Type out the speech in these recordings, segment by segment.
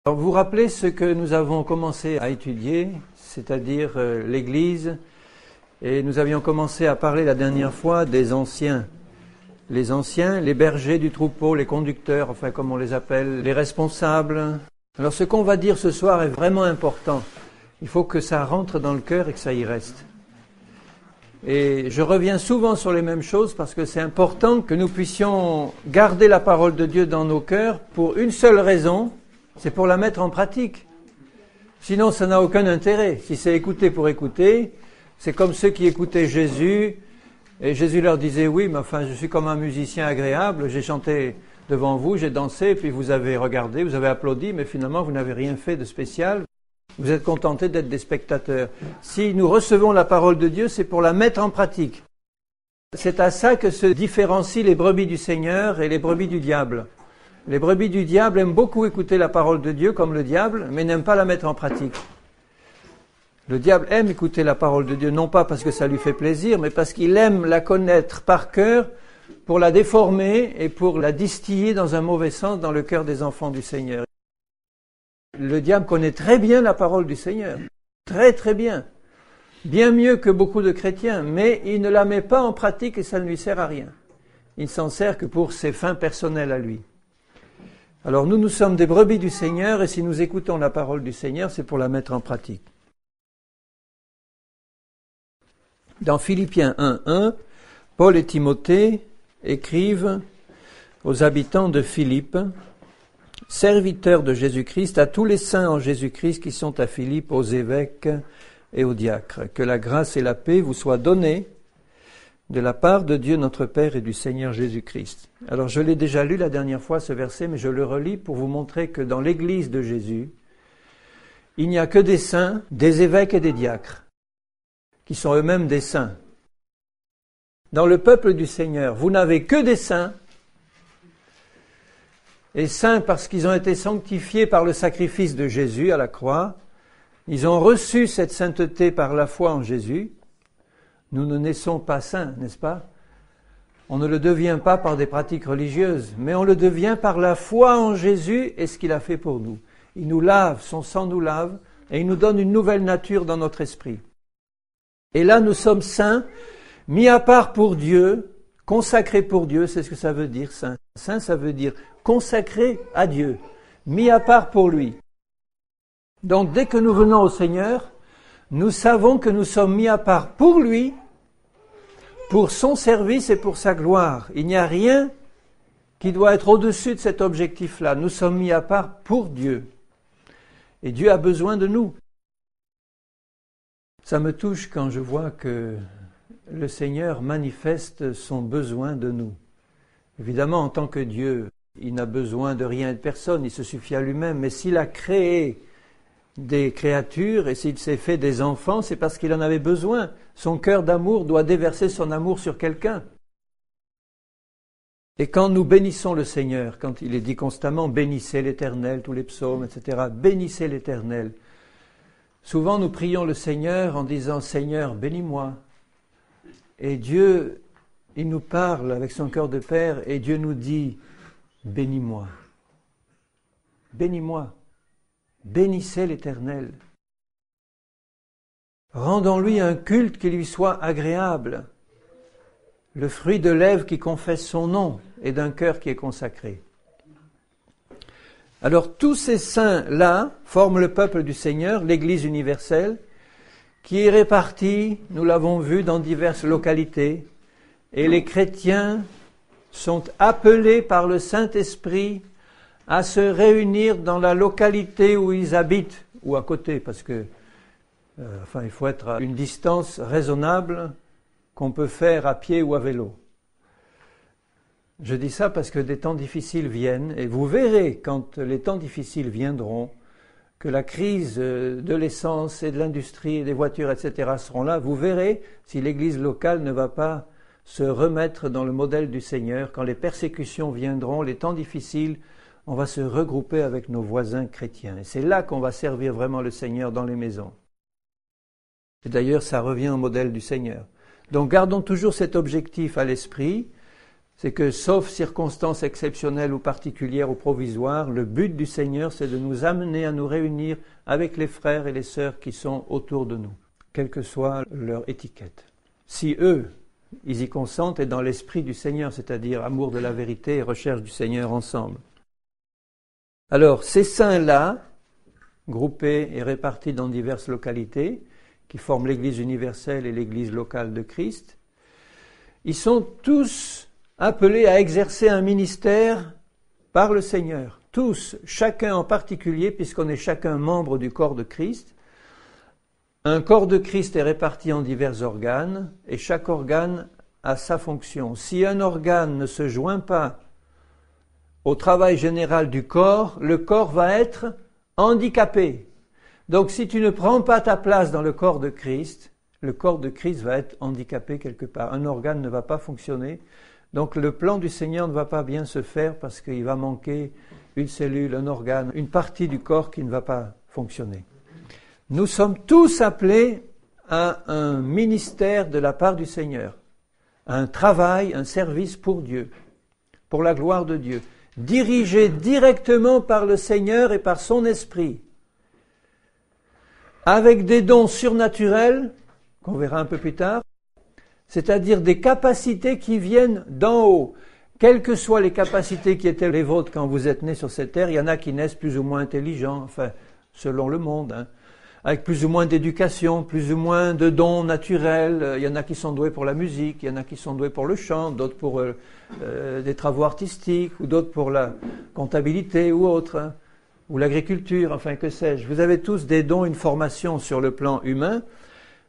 Alors, vous vous rappelez ce que nous avons commencé à étudier, c'est-à-dire l'Église, et nous avions commencé à parler la dernière fois des anciens. Les anciens, les bergers du troupeau, les conducteurs, enfin comme on les appelle, les responsables. Alors ce qu'on va dire ce soir est vraiment important. Il faut que ça rentre dans le cœur et que ça y reste. Et je reviens souvent sur les mêmes choses parce que c'est important que nous puissions garder la parole de Dieu dans nos cœurs pour une seule raison, c'est pour la mettre en pratique. Sinon, ça n'a aucun intérêt. Si c'est écouter pour écouter, c'est comme ceux qui écoutaient Jésus, et Jésus leur disait, oui, mais enfin, je suis comme un musicien agréable, j'ai chanté devant vous, j'ai dansé, puis vous avez regardé, vous avez applaudi, mais finalement, vous n'avez rien fait de spécial. Vous êtes contentés d'être des spectateurs. Si nous recevons la parole de Dieu, c'est pour la mettre en pratique. C'est à ça que se différencient les brebis du Seigneur et les brebis du diable. Les brebis du diable aiment beaucoup écouter la parole de Dieu comme le diable, mais n'aiment pas la mettre en pratique. Le diable aime écouter la parole de Dieu, non pas parce que ça lui fait plaisir, mais parce qu'il aime la connaître par cœur pour la déformer et pour la distiller dans un mauvais sens dans le cœur des enfants du Seigneur. Le diable connaît très bien la parole du Seigneur, très très bien, bien mieux que beaucoup de chrétiens, mais il ne la met pas en pratique et ça ne lui sert à rien. Il s'en sert que pour ses fins personnelles à lui. Alors nous sommes des brebis du Seigneur et si nous écoutons la parole du Seigneur, c'est pour la mettre en pratique. Dans Philippiens 1:1, Paul et Timothée écrivent aux habitants de Philippe, serviteurs de Jésus-Christ, à tous les saints en Jésus-Christ qui sont à Philippe, aux évêques et aux diacres. Que la grâce et la paix vous soient données de la part de Dieu notre Père et du Seigneur Jésus-Christ. Alors je l'ai déjà lu la dernière fois ce verset, mais je le relis pour vous montrer que dans l'Église de Jésus, il n'y a que des saints, des évêques et des diacres, qui sont eux-mêmes des saints. Dans le peuple du Seigneur, vous n'avez que des saints, et saints parce qu'ils ont été sanctifiés par le sacrifice de Jésus à la croix. Ils ont reçu cette sainteté par la foi en Jésus. Nous ne naissons pas saints, n'est-ce pas? On ne le devient pas par des pratiques religieuses, mais on le devient par la foi en Jésus et ce qu'il a fait pour nous. Il nous lave, son sang nous lave, et il nous donne une nouvelle nature dans notre esprit. Et là, nous sommes saints, mis à part pour Dieu, consacrés pour Dieu, c'est ce que ça veut dire, saint. Saint, ça veut dire consacré à Dieu, mis à part pour lui. Donc, dès que nous venons au Seigneur, nous savons que nous sommes mis à part pour lui, pour son service et pour sa gloire. Il n'y a rien qui doit être au-dessus de cet objectif-là. Nous sommes mis à part pour Dieu. Et Dieu a besoin de nous. Ça me touche quand je vois que le Seigneur manifeste son besoin de nous. Évidemment, en tant que Dieu, il n'a besoin de rien et de personne, il se suffit à lui-même. Mais s'il a créé des créatures et s'il s'est fait des enfants, c'est parce qu'il en avait besoin. Son cœur d'amour doit déverser son amour sur quelqu'un. Et quand nous bénissons le Seigneur, quand il est dit constamment « bénissez l'Éternel », tous les psaumes, etc., « bénissez l'Éternel », souvent nous prions le Seigneur en disant « Seigneur, bénis-moi ». Et Dieu, il nous parle avec son cœur de Père et Dieu nous dit « bénis-moi, bénis-moi ». Bénissez l'Éternel. Rendons-lui un culte qui lui soit agréable, le fruit de lèvres qui confesse son nom et d'un cœur qui est consacré. Alors tous ces saints-là forment le peuple du Seigneur, l'Église universelle, qui est répartie, nous l'avons vu, dans diverses localités, et les chrétiens sont appelés par le Saint-Esprit à se réunir dans la localité où ils habitent, ou à côté, parce que il faut être à une distance raisonnable qu'on peut faire à pied ou à vélo. Je dis ça parce que des temps difficiles viennent, et vous verrez, quand les temps difficiles viendront, que la crise de l'essence et de l'industrie et des voitures, etc. seront là, vous verrez si l'Église locale ne va pas se remettre dans le modèle du Seigneur. Quand les persécutions viendront, les temps difficiles, on va se regrouper avec nos voisins chrétiens. Et c'est là qu'on va servir vraiment le Seigneur dans les maisons. Et d'ailleurs, ça revient au modèle du Seigneur. Donc gardons toujours cet objectif à l'esprit, c'est que, sauf circonstances exceptionnelles ou particulières ou provisoires, le but du Seigneur, c'est de nous amener à nous réunir avec les frères et les sœurs qui sont autour de nous, quelle que soit leur étiquette. Si eux, ils y consentent et dans l'esprit du Seigneur, c'est-à-dire amour de la vérité et recherche du Seigneur ensemble. Alors, ces saints-là, groupés et répartis dans diverses localités, qui forment l'Église universelle et l'Église locale de Christ, ils sont tous appelés à exercer un ministère par le Seigneur. Tous, chacun en particulier, puisqu'on est chacun membre du corps de Christ. Un corps de Christ est réparti en divers organes, et chaque organe a sa fonction. Si un organe ne se joint pas au travail général du corps, le corps va être handicapé. Donc si tu ne prends pas ta place dans le corps de Christ va être handicapé quelque part. Un organe ne va pas fonctionner. Donc le plan du Seigneur ne va pas bien se faire parce qu'il va manquer une cellule, un organe, une partie du corps qui ne va pas fonctionner. Nous sommes tous appelés à un ministère de la part du Seigneur, à un travail, un service pour Dieu, pour la gloire de Dieu, dirigé directement par le Seigneur et par son esprit, avec des dons surnaturels, qu'on verra un peu plus tard, c'est-à-dire des capacités qui viennent d'en haut. Quelles que soient les capacités qui étaient les vôtres quand vous êtes nés sur cette terre, il y en a qui naissent plus ou moins intelligents, enfin, selon le monde, avec plus ou moins d'éducation, plus ou moins de dons naturels. Il y en a qui sont doués pour la musique, il y en a qui sont doués pour le chant, d'autres pour des travaux artistiques, ou d'autres pour la comptabilité ou autre, ou l'agriculture, enfin que sais-je. Vous avez tous des dons, une formation sur le plan humain,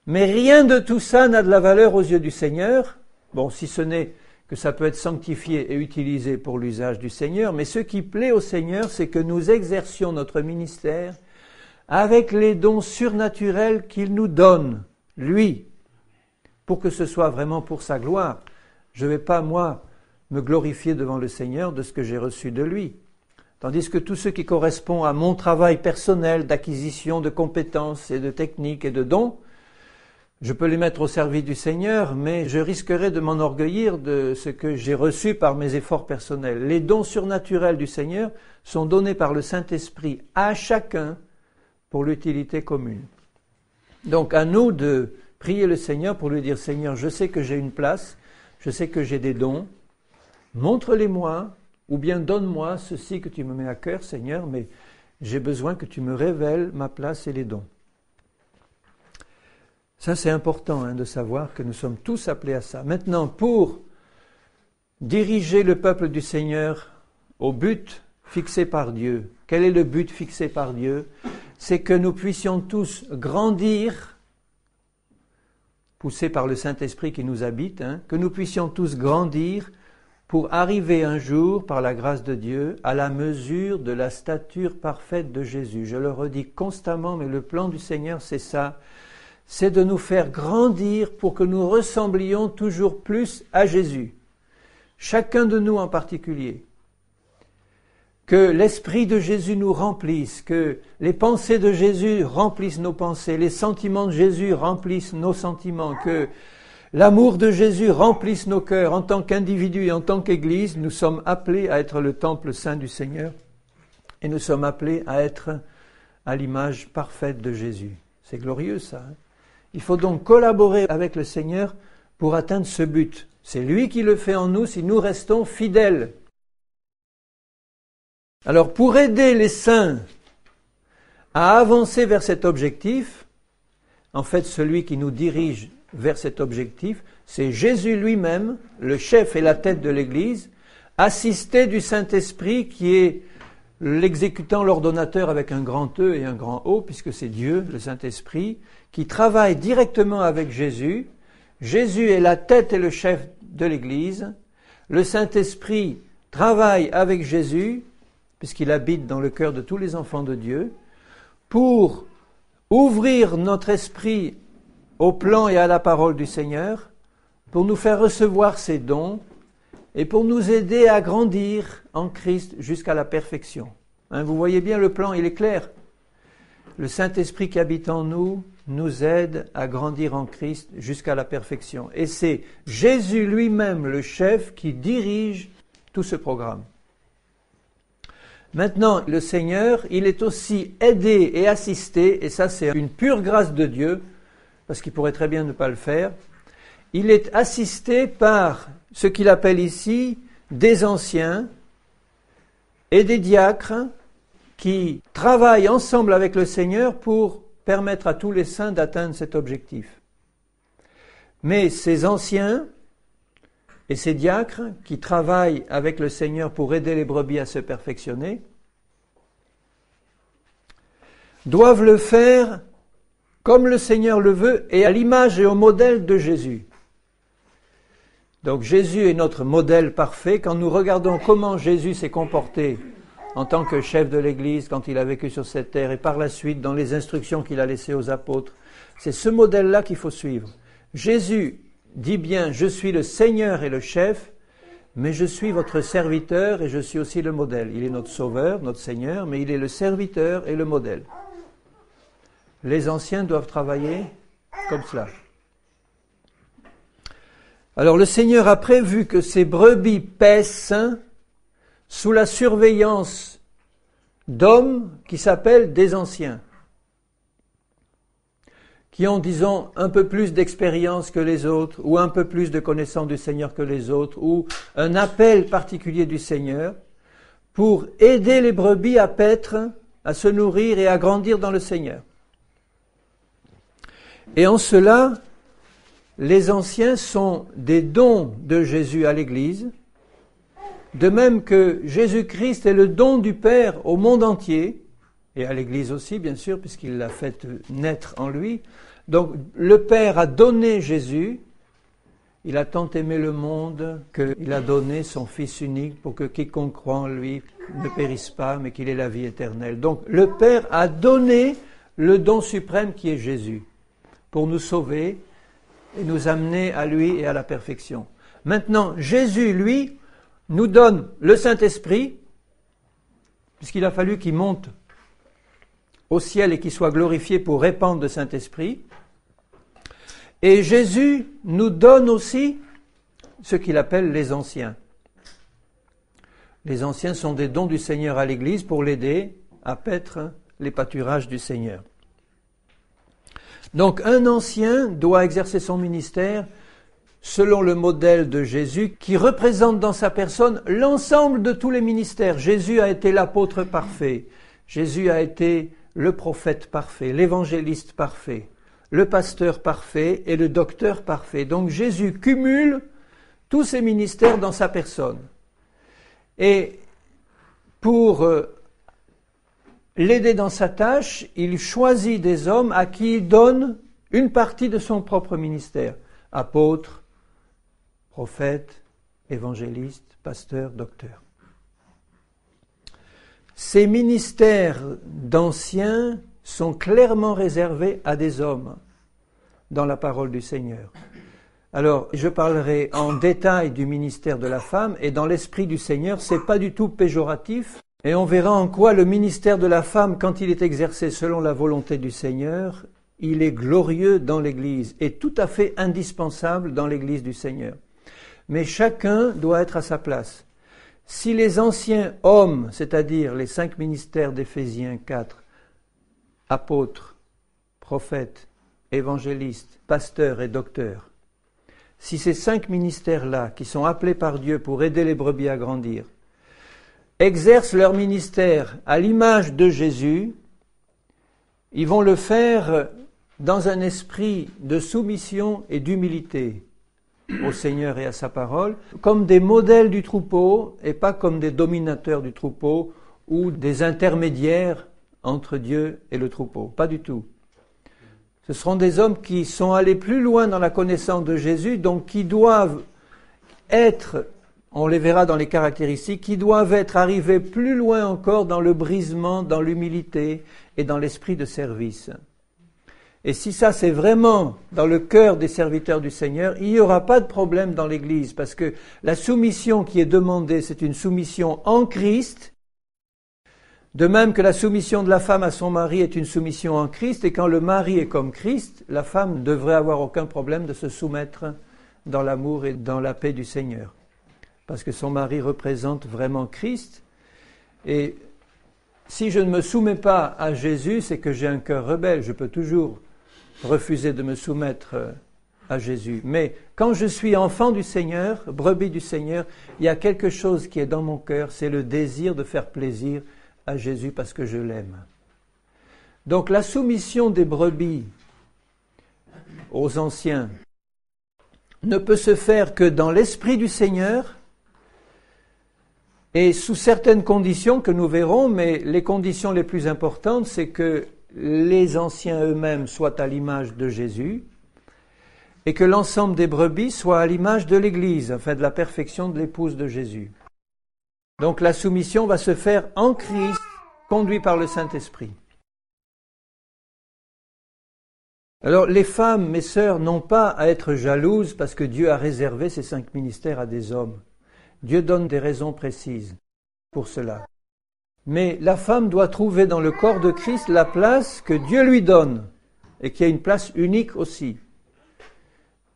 mais rien de tout ça n'a de la valeur aux yeux du Seigneur. Bon, si ce n'est que ça peut être sanctifié et utilisé pour l'usage du Seigneur, mais ce qui plaît au Seigneur, c'est que nous exercions notre ministère avec les dons surnaturels qu'il nous donne, lui, pour que ce soit vraiment pour sa gloire. Je ne vais pas, moi, me glorifier devant le Seigneur de ce que j'ai reçu de lui. Tandis que tout ce qui correspond à mon travail personnel d'acquisition de compétences et de techniques et de dons, je peux les mettre au service du Seigneur, mais je risquerais de m'enorgueillir de ce que j'ai reçu par mes efforts personnels. Les dons surnaturels du Seigneur sont donnés par le Saint-Esprit à chacun pour l'utilité commune. Donc à nous de prier le Seigneur pour lui dire « Seigneur, je sais que j'ai une place, je sais que j'ai des dons, montre-les-moi, ou bien donne-moi ceci que tu me mets à cœur, Seigneur, mais j'ai besoin que tu me révèles ma place et les dons. » Ça, c'est important de savoir que nous sommes tous appelés à ça. Maintenant, pour diriger le peuple du Seigneur au but fixé par Dieu, quel est le but fixé par Dieu? C'est que nous puissions tous grandir, poussés par le Saint-Esprit qui nous habite, que nous puissions tous grandir pour arriver un jour, par la grâce de Dieu, à la mesure de la stature parfaite de Jésus. Je le redis constamment, mais le plan du Seigneur, c'est ça. C'est de nous faire grandir pour que nous ressemblions toujours plus à Jésus. Chacun de nous en particulier. Que l'Esprit de Jésus nous remplisse, que les pensées de Jésus remplissent nos pensées, les sentiments de Jésus remplissent nos sentiments, que l'amour de Jésus remplisse nos cœurs. En tant qu'individus et en tant qu'Église, nous sommes appelés à être le temple saint du Seigneur et nous sommes appelés à être à l'image parfaite de Jésus. C'est glorieux ça. Il faut donc collaborer avec le Seigneur pour atteindre ce but. C'est lui qui le fait en nous si nous restons fidèles. Alors pour aider les saints à avancer vers cet objectif, en fait celui qui nous dirige vers cet objectif, c'est Jésus lui-même, le chef et la tête de l'Église, assisté du Saint-Esprit qui est l'exécutant, l'ordonnateur avec un grand E et un grand O, puisque c'est Dieu, le Saint-Esprit, qui travaille directement avec Jésus. Jésus est la tête et le chef de l'Église. Le Saint-Esprit travaille avec Jésus, puisqu'il habite dans le cœur de tous les enfants de Dieu, pour ouvrir notre esprit au plan et à la parole du Seigneur, pour nous faire recevoir ses dons et pour nous aider à grandir en Christ jusqu'à la perfection. Vous voyez bien le plan, il est clair. le Saint-Esprit qui habite en nous nous aide à grandir en Christ jusqu'à la perfection. Et c'est Jésus lui-même, le chef, qui dirige tout ce programme. Maintenant, le Seigneur, il est aussi aidé et assisté, et ça c'est une pure grâce de Dieu, parce qu'il pourrait très bien ne pas le faire. Il est assisté par ce qu'il appelle ici des anciens et des diacres qui travaillent ensemble avec le Seigneur pour permettre à tous les saints d'atteindre cet objectif. Mais ces anciens et ces diacres qui travaillent avec le Seigneur pour aider les brebis à se perfectionner doivent le faire comme le Seigneur le veut et à l'image et au modèle de Jésus. Donc Jésus est notre modèle parfait. Quand nous regardons comment Jésus s'est comporté en tant que chef de l'Église quand il a vécu sur cette terre et par la suite dans les instructions qu'il a laissées aux apôtres, c'est ce modèle-là qu'il faut suivre. Jésus dit bien « Je suis le Seigneur et le chef, mais je suis votre serviteur et je suis aussi le modèle. » Il est notre sauveur, notre Seigneur, mais il est le serviteur et le modèle. Les anciens doivent travailler comme cela. Alors le Seigneur a prévu que ces brebis paissent sous la surveillance d'hommes qui s'appellent des anciens, qui ont, disons, un peu plus d'expérience que les autres, ou un peu plus de connaissance du Seigneur que les autres, ou un appel particulier du Seigneur, pour aider les brebis à paître, à se nourrir et à grandir dans le Seigneur. Et en cela, les anciens sont des dons de Jésus à l'Église, de même que Jésus-Christ est le don du Père au monde entier, et à l'Église aussi, bien sûr, puisqu'il l'a fait naître en lui. Donc, le Père a donné Jésus, il a tant aimé le monde qu'il a donné son Fils unique pour que quiconque croit en lui ne périsse pas, mais qu'il ait la vie éternelle. Donc, le Père a donné le don suprême qui est Jésus, pour nous sauver et nous amener à lui et à la perfection. Maintenant, Jésus, lui, nous donne le Saint-Esprit, puisqu'il a fallu qu'il monte au ciel et qu'il soit glorifié pour répandre le Saint-Esprit. Et Jésus nous donne aussi ce qu'il appelle les anciens. Les anciens sont des dons du Seigneur à l'Église pour l'aider à paître les pâturages du Seigneur. Donc un ancien doit exercer son ministère selon le modèle de Jésus qui représente dans sa personne l'ensemble de tous les ministères. Jésus a été l'apôtre parfait, Jésus a été le prophète parfait, l'évangéliste parfait, le pasteur parfait et le docteur parfait. Donc Jésus cumule tous ces ministères dans sa personne. Et pour l'aider dans sa tâche, il choisit des hommes à qui il donne une partie de son propre ministère. Apôtre, prophète, évangéliste, pasteur, docteur. Ces ministères d'anciens sont clairement réservés à des hommes dans la parole du Seigneur. Alors, je parlerai en détail du ministère de la femme et dans l'esprit du Seigneur, c'est pas du tout péjoratif. Et on verra en quoi le ministère de la femme, quand il est exercé selon la volonté du Seigneur, il est glorieux dans l'Église et tout à fait indispensable dans l'Église du Seigneur. Mais chacun doit être à sa place. Si les anciens hommes, c'est-à-dire les 5 ministères d'Éphésiens 4, apôtres, prophètes, évangélistes, pasteurs et docteurs, si ces 5 ministères-là, qui sont appelés par Dieu pour aider les brebis à grandir, exercent leur ministère à l'image de Jésus, ils vont le faire dans un esprit de soumission et d'humilité au Seigneur et à sa parole, comme des modèles du troupeau et pas comme des dominateurs du troupeau ou des intermédiaires entre Dieu et le troupeau. Pas du tout. Ce seront des hommes qui sont allés plus loin dans la connaissance de Jésus, donc qui doivent être, on les verra dans les caractéristiques, qui doivent être arrivés plus loin encore dans le brisement, dans l'humilité et dans l'esprit de service. Et si ça c'est vraiment dans le cœur des serviteurs du Seigneur, il n'y aura pas de problème dans l'Église, parce que la soumission qui est demandée, c'est une soumission en Christ, De même que la soumission de la femme à son mari est une soumission en Christ, et quand le mari est comme Christ, la femme ne devrait avoir aucun problème de se soumettre dans l'amour et dans la paix du Seigneur. Parce que son mari représente vraiment Christ. Et si je ne me soumets pas à Jésus, c'est que j'ai un cœur rebelle. Je peux toujours refuser de me soumettre à Jésus. Mais quand je suis enfant du Seigneur, brebis du Seigneur, il y a quelque chose qui est dans mon cœur, c'est le désir de faire plaisir à Jésus parce que je l'aime. Donc la soumission des brebis aux anciens ne peut se faire que dans l'esprit du Seigneur et sous certaines conditions que nous verrons, mais les conditions les plus importantes, c'est que les anciens eux-mêmes soient à l'image de Jésus et que l'ensemble des brebis soit à l'image de l'Église, afin de la perfection de l'épouse de Jésus. Donc la soumission va se faire en Christ, conduit par le Saint-Esprit. Alors les femmes, mes sœurs, n'ont pas à être jalouses parce que Dieu a réservé ces 5 ministères à des hommes. Dieu donne des raisons précises pour cela. Mais la femme doit trouver dans le corps de Christ la place que Dieu lui donne et qui a une place unique aussi.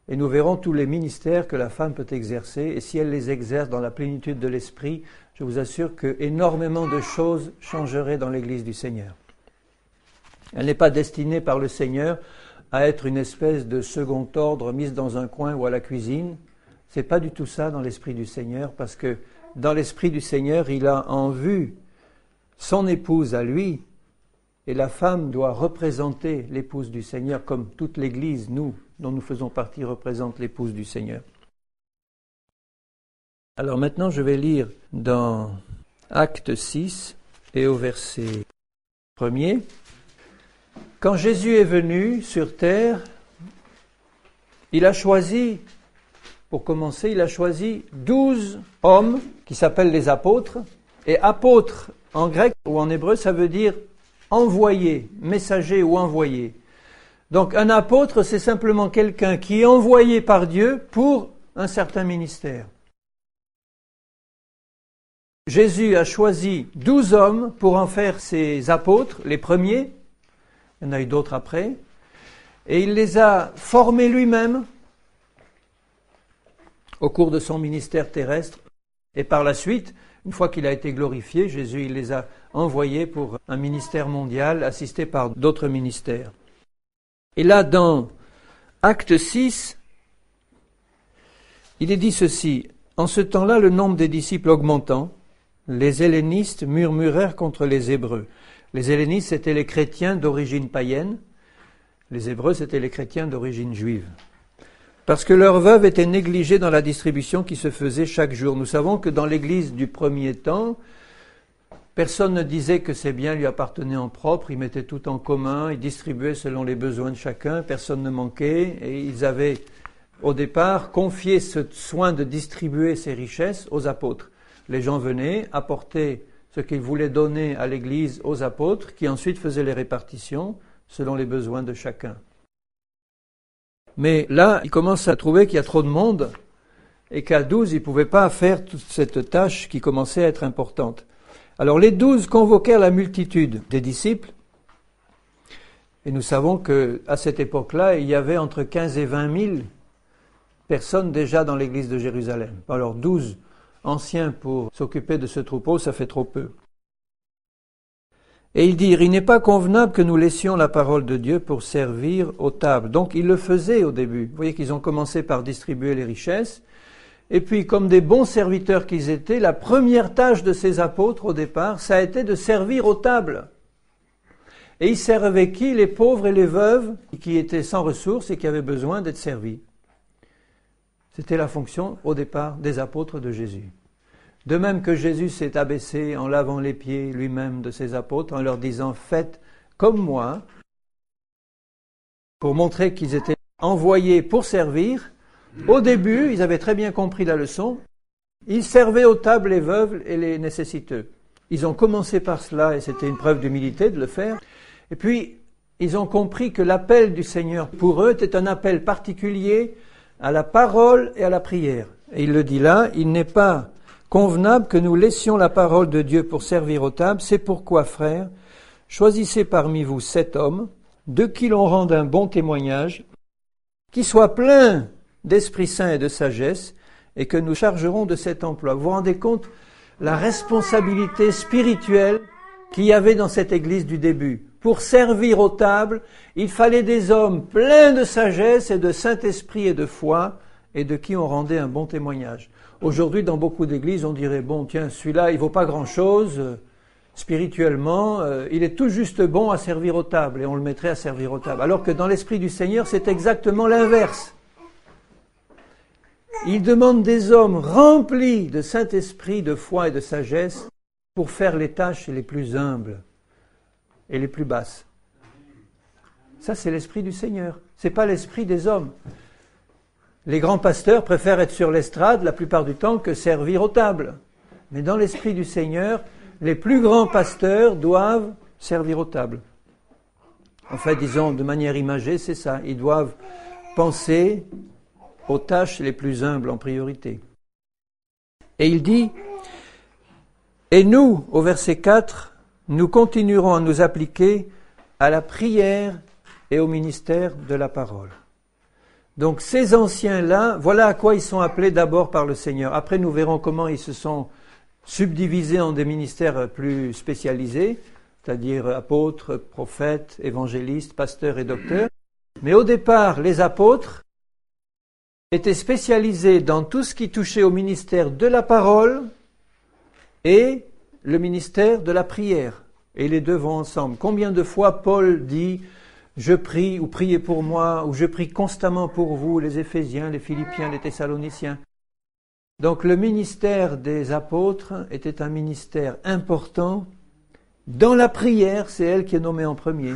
Et nous verrons tous les ministères que la femme peut exercer, et si elle les exerce dans la plénitude de l'esprit, je vous assure que énormément de choses changeraient dans l'Église du Seigneur. Elle n'est pas destinée par le Seigneur à être une espèce de second ordre mise dans un coin ou à la cuisine. C'est pas du tout ça dans l'esprit du Seigneur, parce que dans l'esprit du Seigneur, il a en vue son épouse à lui, et la femme doit représenter l'épouse du Seigneur, comme toute l'Église, nous, dont nous faisons partie, représente l'épouse du Seigneur. Alors maintenant, je vais lire dans Acte 6 et au verset 1er. Quand Jésus est venu sur terre, il a choisi, pour commencer, il a choisi 12 hommes qui s'appellent les apôtres. Et apôtre, en grec ou en hébreu, ça veut dire envoyé, messager ou envoyé. Donc un apôtre, c'est simplement quelqu'un qui est envoyé par Dieu pour un certain ministère. Jésus a choisi 12 hommes pour en faire ses apôtres, les premiers. Il y en a eu d'autres après. Et il les a formés lui-même au cours de son ministère terrestre. Et par la suite, une fois qu'il a été glorifié, Jésus il les a envoyés pour un ministère mondial assisté par d'autres ministères. Et là, dans Acte 6, il est dit ceci. En ce temps-là, le nombre des disciples augmentant, les hellénistes murmurèrent contre les Hébreux. Les hellénistes, c'étaient les chrétiens d'origine païenne. Les Hébreux, c'étaient les chrétiens d'origine juive. Parce que leurs veuves étaient négligées dans la distribution qui se faisait chaque jour. Nous savons que dans l'Église du premier temps, personne ne disait que ses biens lui appartenaient en propre, ils mettaient tout en commun, ils distribuaient selon les besoins de chacun, personne ne manquait, et ils avaient au départ confié ce soin de distribuer ces richesses aux apôtres. Les gens venaient apporter ce qu'ils voulaient donner à l'Église aux apôtres, qui ensuite faisaient les répartitions selon les besoins de chacun. Mais là, ils commencent à trouver qu'il y a trop de monde et qu'à 12, ils ne pouvaient pas faire toute cette tâche qui commençait à être importante. Alors les 12 convoquèrent la multitude des disciples et nous savons qu'à cette époque-là, il y avait entre 15 et 20 000 personnes déjà dans l'église de Jérusalem. Alors 12 anciens pour s'occuper de ce troupeau, ça fait trop peu. Et ils dirent, il n'est pas convenable que nous laissions la parole de Dieu pour servir aux tables. Donc ils le faisaient au début. Vous voyez qu'ils ont commencé par distribuer les richesses. Et puis, comme des bons serviteurs qu'ils étaient, la première tâche de ces apôtres au départ, ça a été de servir aux tables. Et ils servaient qui? Les pauvres et les veuves qui étaient sans ressources et qui avaient besoin d'être servis. C'était la fonction au départ des apôtres de Jésus. De même que Jésus s'est abaissé en lavant les pieds lui-même de ses apôtres, en leur disant « Faites comme moi », pour montrer qu'ils étaient envoyés pour servir. Au début, ils avaient très bien compris la leçon. Ils servaient aux tables les veuves et les nécessiteux. Ils ont commencé par cela et c'était une preuve d'humilité de le faire. Et puis, ils ont compris que l'appel du Seigneur pour eux était un appel particulier à la parole et à la prière. Et il le dit là, il n'est pas convenable que nous laissions la parole de Dieu pour servir aux tables. C'est pourquoi, frères, choisissez parmi vous 7 hommes, de qui l'on rende un bon témoignage, qui soient pleins d'Esprit Saint et de sagesse, et que nous chargerons de cet emploi. Vous vous rendez compte la responsabilité spirituelle qu'il y avait dans cette église du début. Pour servir aux tables, il fallait des hommes pleins de sagesse et de Saint-Esprit et de foi, et de qui on rendait un bon témoignage. Aujourd'hui, dans beaucoup d'églises, on dirait, bon, tiens, celui-là, il vaut pas grand-chose, spirituellement, il est tout juste bon à servir aux tables, et on le mettrait à servir aux tables. Alors que dans l'Esprit du Seigneur, c'est exactement l'inverse. Il demande des hommes remplis de Saint-Esprit, de foi et de sagesse pour faire les tâches les plus humbles et les plus basses. Ça, c'est l'Esprit du Seigneur. C'est pas l'Esprit des hommes. Les grands pasteurs préfèrent être sur l'estrade la plupart du temps que servir aux tables. Mais dans l'Esprit du Seigneur, les plus grands pasteurs doivent servir aux tables. En fait, disons de manière imagée, c'est ça. Ils doivent penser aux tâches les plus humbles en priorité. Et il dit, et nous, au verset 4, nous continuerons à nous appliquer à la prière et au ministère de la parole. Donc ces anciens-là, voilà à quoi ils sont appelés d'abord par le Seigneur. Après, nous verrons comment ils se sont subdivisés en des ministères plus spécialisés, c'est-à-dire apôtres, prophètes, évangélistes, pasteurs et docteurs. Mais au départ, les apôtres étaient spécialisés dans tout ce qui touchait au ministère de la parole et le ministère de la prière. Et les deux vont ensemble. Combien de fois Paul dit « Je prie » ou « Priez pour moi » ou « Je prie constamment pour vous », les Éphésiens, les Philippiens, les Thessaloniciens. Donc le ministère des apôtres était un ministère important. Dans la prière, c'est elle qui est nommée en premier.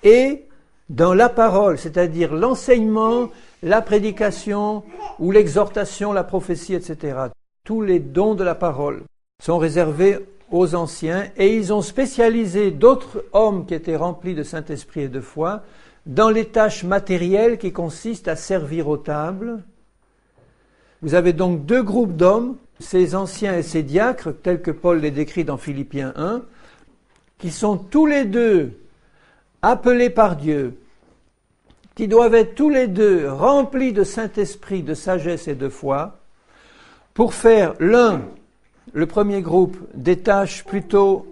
Et dans la parole, c'est-à-dire l'enseignement, la prédication ou l'exhortation, la prophétie, etc. Tous les dons de la parole sont réservés aux anciens et ils ont spécialisé d'autres hommes qui étaient remplis de Saint-Esprit et de foi dans les tâches matérielles qui consistent à servir aux tables. Vous avez donc 2 groupes d'hommes, ces anciens et ces diacres, tels que Paul les décrit dans Philippiens 1, qui sont tous les deux appelés par Dieu, qui doivent être tous les deux remplis de Saint-Esprit, de sagesse et de foi, pour faire le premier groupe, des tâches plutôt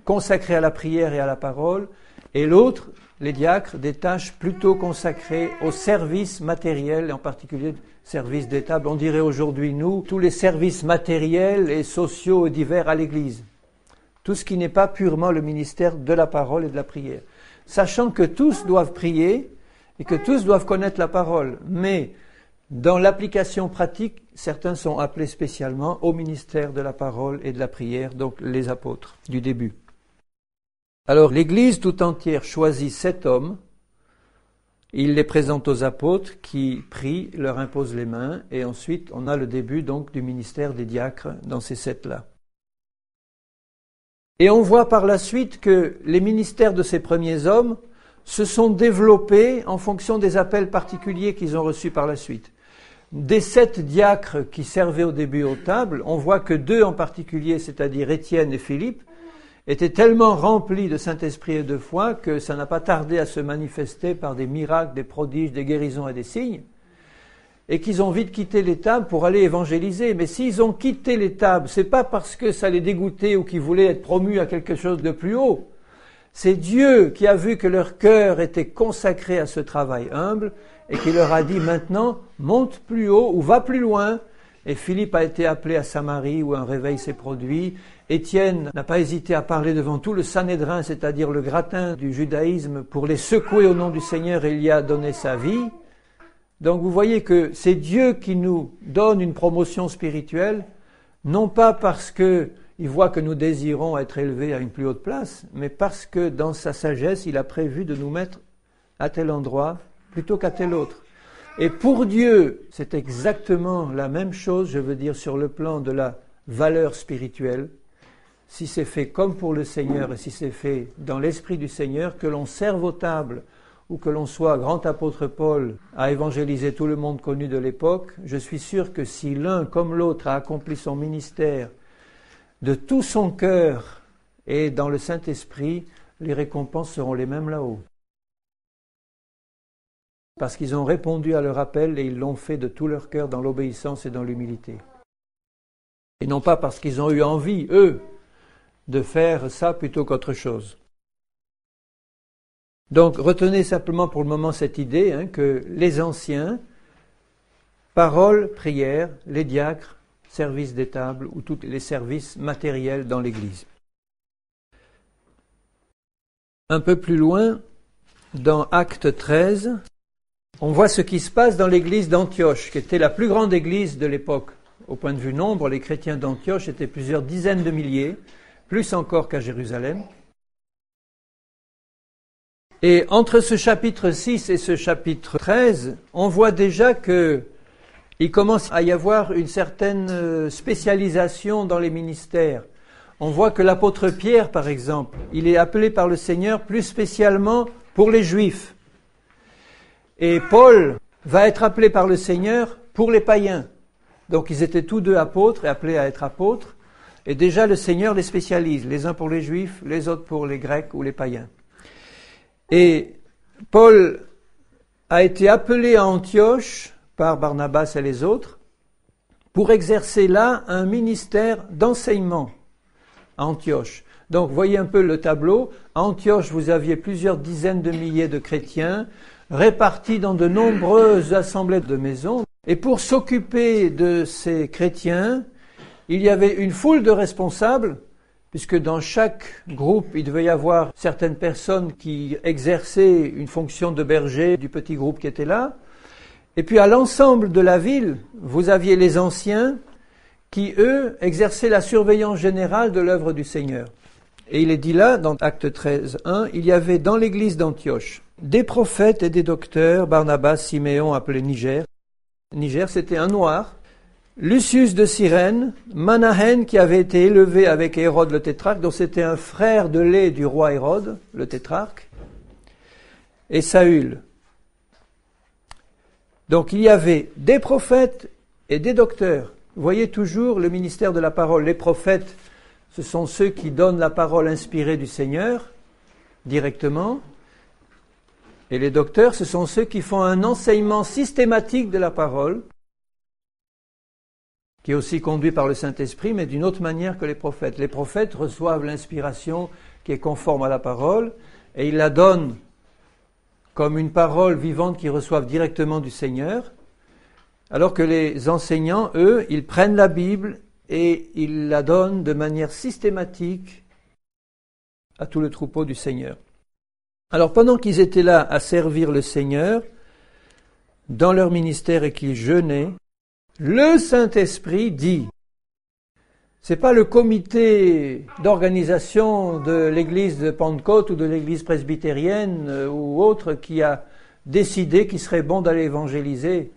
consacrées à la prière et à la parole, et l'autre, les diacres, des tâches plutôt consacrées au service matériel, et en particulier service des tables. On dirait aujourd'hui, nous, tous les services matériels et sociaux et divers à l'Église. Tout ce qui n'est pas purement le ministère de la parole et de la prière. Sachant que tous doivent prier et que tous doivent connaître la parole. Mais dans l'application pratique, certains sont appelés spécialement au ministère de la parole et de la prière, donc les apôtres du début. Alors l'Église tout entière choisit 7 hommes, il les présente aux apôtres qui prient, leur imposent les mains, et ensuite on a le début donc du ministère des diacres dans ces 7-là. Et on voit par la suite que les ministères de ces premiers hommes se sont développés en fonction des appels particuliers qu'ils ont reçus par la suite. Des 7 diacres qui servaient au début aux tables, on voit que 2 en particulier, c'est-à-dire Étienne et Philippe, étaient tellement remplis de Saint-Esprit et de foi que ça n'a pas tardé à se manifester par des miracles, des prodiges, des guérisons et des signes, et qu'ils ont vite quitté les tables pour aller évangéliser. Mais s'ils ont quitté les tables, c'est pas parce que ça les dégoûtait ou qu'ils voulaient être promus à quelque chose de plus haut. C'est Dieu qui a vu que leur cœur était consacré à ce travail humble et qui leur a dit maintenant, monte plus haut ou va plus loin. Et Philippe a été appelé à Samarie où un réveil s'est produit. Étienne n'a pas hésité à parler devant tout le Sanhédrin, c'est-à-dire le gratin du judaïsme, pour les secouer au nom du Seigneur, et il y a donné sa vie. Donc vous voyez que c'est Dieu qui nous donne une promotion spirituelle, non pas parce qu'il voit que nous désirons être élevés à une plus haute place, mais parce que dans sa sagesse, il a prévu de nous mettre à tel endroit plutôt qu'à tel autre. Et pour Dieu, c'est exactement la même chose, je veux dire, sur le plan de la valeur spirituelle. Si c'est fait comme pour le Seigneur et si c'est fait dans l'esprit du Seigneur, que l'on serve aux tables ou que l'on soit grand apôtre Paul à évangéliser tout le monde connu de l'époque, je suis sûr que si l'un comme l'autre a accompli son ministère de tout son cœur et dans le Saint-Esprit, les récompenses seront les mêmes là-haut. Parce qu'ils ont répondu à leur appel et ils l'ont fait de tout leur cœur dans l'obéissance et dans l'humilité. Et non pas parce qu'ils ont eu envie, eux, de faire ça plutôt qu'autre chose. Donc retenez simplement pour le moment cette idée que les anciens, parole, prière, les diacres, service des tables ou tous les services matériels dans l'Église. Un peu plus loin, dans Acte 13, on voit ce qui se passe dans l'église d'Antioche, qui était la plus grande église de l'époque. Au point de vue nombre, les chrétiens d'Antioche étaient plusieurs dizaines de milliers, plus encore qu'à Jérusalem. Et entre ce chapitre 6 et ce chapitre 13, on voit déjà qu'il commence à y avoir une certaine spécialisation dans les ministères. On voit que l'apôtre Pierre, par exemple, il est appelé par le Seigneur plus spécialement pour les Juifs. Et Paul va être appelé par le Seigneur pour les païens. Donc ils étaient tous deux apôtres et appelés à être apôtres. Et déjà le Seigneur les spécialise, les uns pour les Juifs, les autres pour les Grecs ou les païens. Et Paul a été appelé à Antioche par Barnabas et les autres pour exercer là un ministère d'enseignement à Antioche. Donc voyez un peu le tableau. À Antioche, vous aviez plusieurs dizaines de milliers de chrétiens répartis dans de nombreuses assemblées de maisons. Et pour s'occuper de ces chrétiens, il y avait une foule de responsables, puisque dans chaque groupe, il devait y avoir certaines personnes qui exerçaient une fonction de berger du petit groupe qui était là. Et puis à l'ensemble de la ville, vous aviez les anciens qui, eux, exerçaient la surveillance générale de l'œuvre du Seigneur. Et il est dit là, dans Acte 13, 1, il y avait dans l'église d'Antioche des prophètes et des docteurs, Barnabas, Siméon, appelé Niger. Niger, c'était un noir. Lucius de Cyrène, Manahen, qui avait été élevé avec Hérode le tétrarque, dont c'était un frère de lait du roi Hérode, le tétrarque, et Saül. Donc il y avait des prophètes et des docteurs. Vous voyez toujours le ministère de la parole. Les prophètes, ce sont ceux qui donnent la parole inspirée du Seigneur, directement. Et les docteurs, ce sont ceux qui font un enseignement systématique de la parole, qui est aussi conduit par le Saint-Esprit, mais d'une autre manière que les prophètes. Les prophètes reçoivent l'inspiration qui est conforme à la parole, et ils la donnent comme une parole vivante qu'ils reçoivent directement du Seigneur, alors que les enseignants, eux, ils prennent la Bible et ils la donnent de manière systématique à tout le troupeau du Seigneur. Alors pendant qu'ils étaient là à servir le Seigneur, dans leur ministère et qu'ils jeûnaient, le Saint-Esprit dit, c'est pas le comité d'organisation de l'église de Pentecôte ou de l'église presbytérienne ou autre qui a décidé qu'il serait bon d'aller évangéliser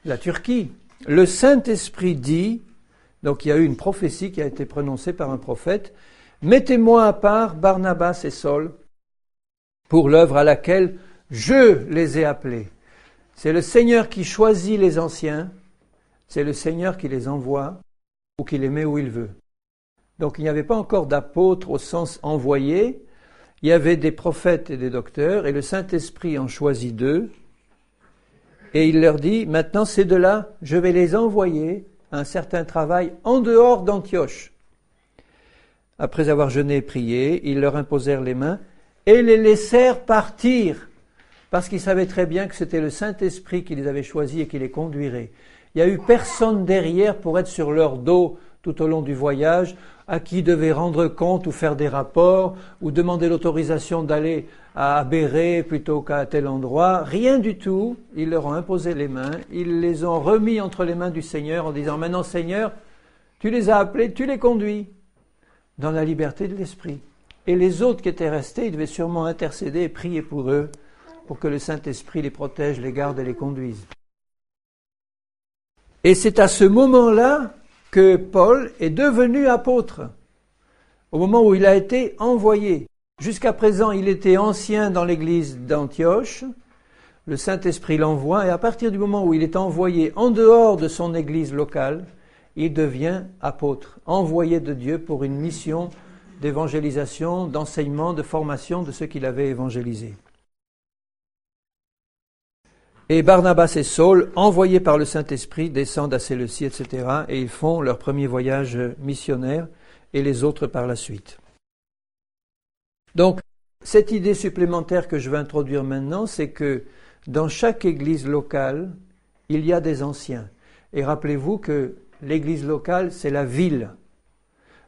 la Turquie. Le Saint-Esprit dit, donc il y a eu une prophétie qui a été prononcée par un prophète, mettez-moi à part Barnabas et Saul pour l'œuvre à laquelle je les ai appelés. C'est le Seigneur qui choisit les anciens, c'est le Seigneur qui les envoie ou qui les met où il veut. Donc il n'y avait pas encore d'apôtres au sens envoyé, il y avait des prophètes et des docteurs, et le Saint-Esprit en choisit deux, et il leur dit, maintenant ces deux-là, je vais les envoyer à un certain travail en dehors d'Antioche. Après avoir jeûné et prié, ils leur imposèrent les mains et les laissèrent partir, parce qu'ils savaient très bien que c'était le Saint-Esprit qui les avait choisis et qui les conduirait. Il n'y a eu personne derrière pour être sur leur dos tout au long du voyage, à qui ils devaient rendre compte ou faire des rapports, ou demander l'autorisation d'aller à Béré plutôt qu'à tel endroit. Rien du tout. Ils leur ont imposé les mains, ils les ont remis entre les mains du Seigneur en disant, maintenant Seigneur, tu les as appelés, tu les conduis dans la liberté de l'Esprit. Et les autres qui étaient restés, ils devaient sûrement intercéder et prier pour eux, pour que le Saint-Esprit les protège, les garde et les conduise. Et c'est à ce moment-là que Paul est devenu apôtre, au moment où il a été envoyé. Jusqu'à présent, il était ancien dans l'église d'Antioche. Le Saint-Esprit l'envoie et à partir du moment où il est envoyé en dehors de son église locale, il devient apôtre, envoyé de Dieu pour une mission d'évangélisation, d'enseignement, de formation de ceux qu'il avait évangélisés. Et Barnabas et Saul, envoyés par le Saint-Esprit, descendent à Séleucie, etc. et ils font leur premier voyage missionnaire et les autres par la suite. Donc, cette idée supplémentaire que je vais introduire maintenant, c'est que dans chaque église locale, il y a des anciens. Et rappelez-vous que l'église locale, c'est la ville.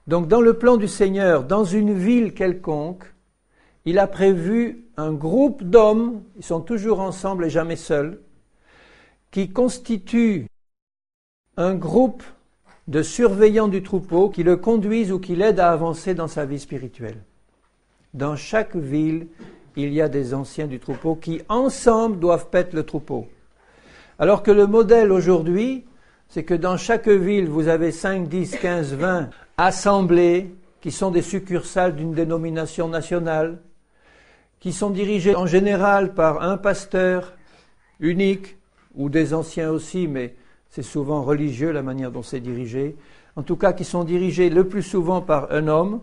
Donc, dans le plan du Seigneur, dans une ville quelconque, il a prévu un groupe d'hommes, ils sont toujours ensemble et jamais seuls, qui constituent un groupe de surveillants du troupeau qui le conduisent ou qui l'aident à avancer dans sa vie spirituelle. Dans chaque ville, il y a des anciens du troupeau qui, ensemble, doivent paître le troupeau. Alors que le modèle aujourd'hui, c'est que dans chaque ville, vous avez 5, 10, 15, 20 assemblées qui sont des succursales d'une dénomination nationale, qui sont dirigées en général par un pasteur unique, ou des anciens aussi, mais c'est souvent religieux la manière dont c'est dirigé. En tout cas, qui sont dirigés le plus souvent par un homme,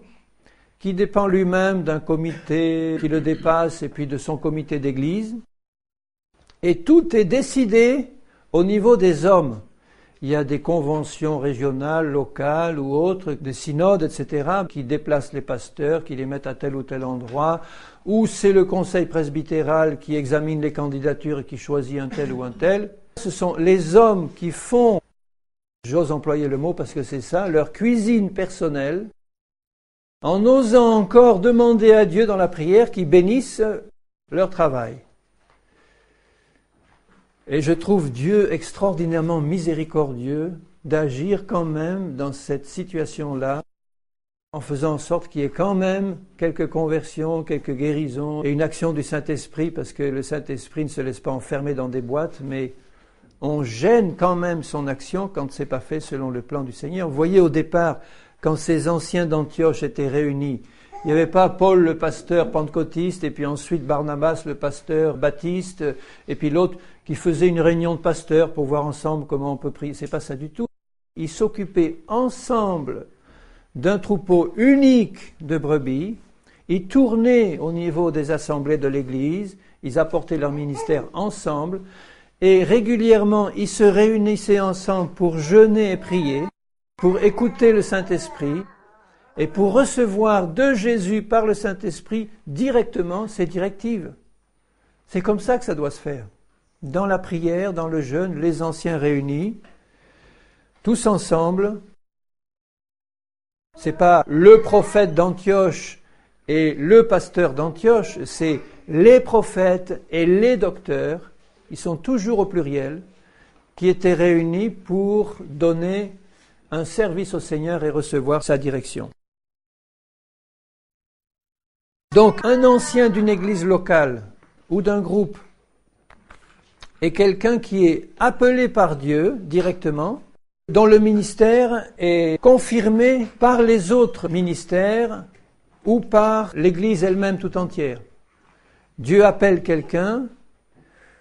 qui dépend lui-même d'un comité qui le dépasse et puis de son comité d'église. Et tout est décidé au niveau des hommes. Il y a des conventions régionales, locales ou autres, des synodes, etc., qui déplacent les pasteurs, qui les mettent à tel ou tel endroit, ou c'est le conseil presbytéral qui examine les candidatures et qui choisit un tel ou un tel. Ce sont les hommes qui font, j'ose employer le mot parce que c'est ça, leur cuisine personnelle, en osant encore demander à Dieu dans la prière qu'il bénisse leur travail. Et je trouve Dieu extraordinairement miséricordieux d'agir quand même dans cette situation-là, en faisant en sorte qu'il y ait quand même quelques conversions, quelques guérisons et une action du Saint-Esprit, parce que le Saint-Esprit ne se laisse pas enfermer dans des boîtes, mais on gêne quand même son action quand ce n'est pas fait selon le plan du Seigneur. Vous voyez au départ, quand ces anciens d'Antioche étaient réunis, il n'y avait pas Paul le pasteur pentecôtiste et puis ensuite Barnabas le pasteur baptiste et puis l'autre qui faisait une réunion de pasteurs pour voir ensemble comment on peut prier. C'est pas ça du tout. Ils s'occupaient ensemble d'un troupeau unique de brebis. Ils tournaient au niveau des assemblées de l'Église. Ils apportaient leur ministère ensemble et régulièrement ils se réunissaient ensemble pour jeûner et prier, pour écouter le Saint-Esprit et pour recevoir de Jésus par le Saint-Esprit directement ses directives. C'est comme ça que ça doit se faire. Dans la prière, dans le jeûne, les anciens réunis, tous ensemble. C'est pas le prophète d'Antioche et le pasteur d'Antioche, c'est les prophètes et les docteurs, ils sont toujours au pluriel, qui étaient réunis pour donner un service au Seigneur et recevoir sa direction. Donc, un ancien d'une église locale ou d'un groupe est quelqu'un qui est appelé par Dieu directement, dont le ministère est confirmé par les autres ministères ou par l'Église elle-même tout entière. Dieu appelle quelqu'un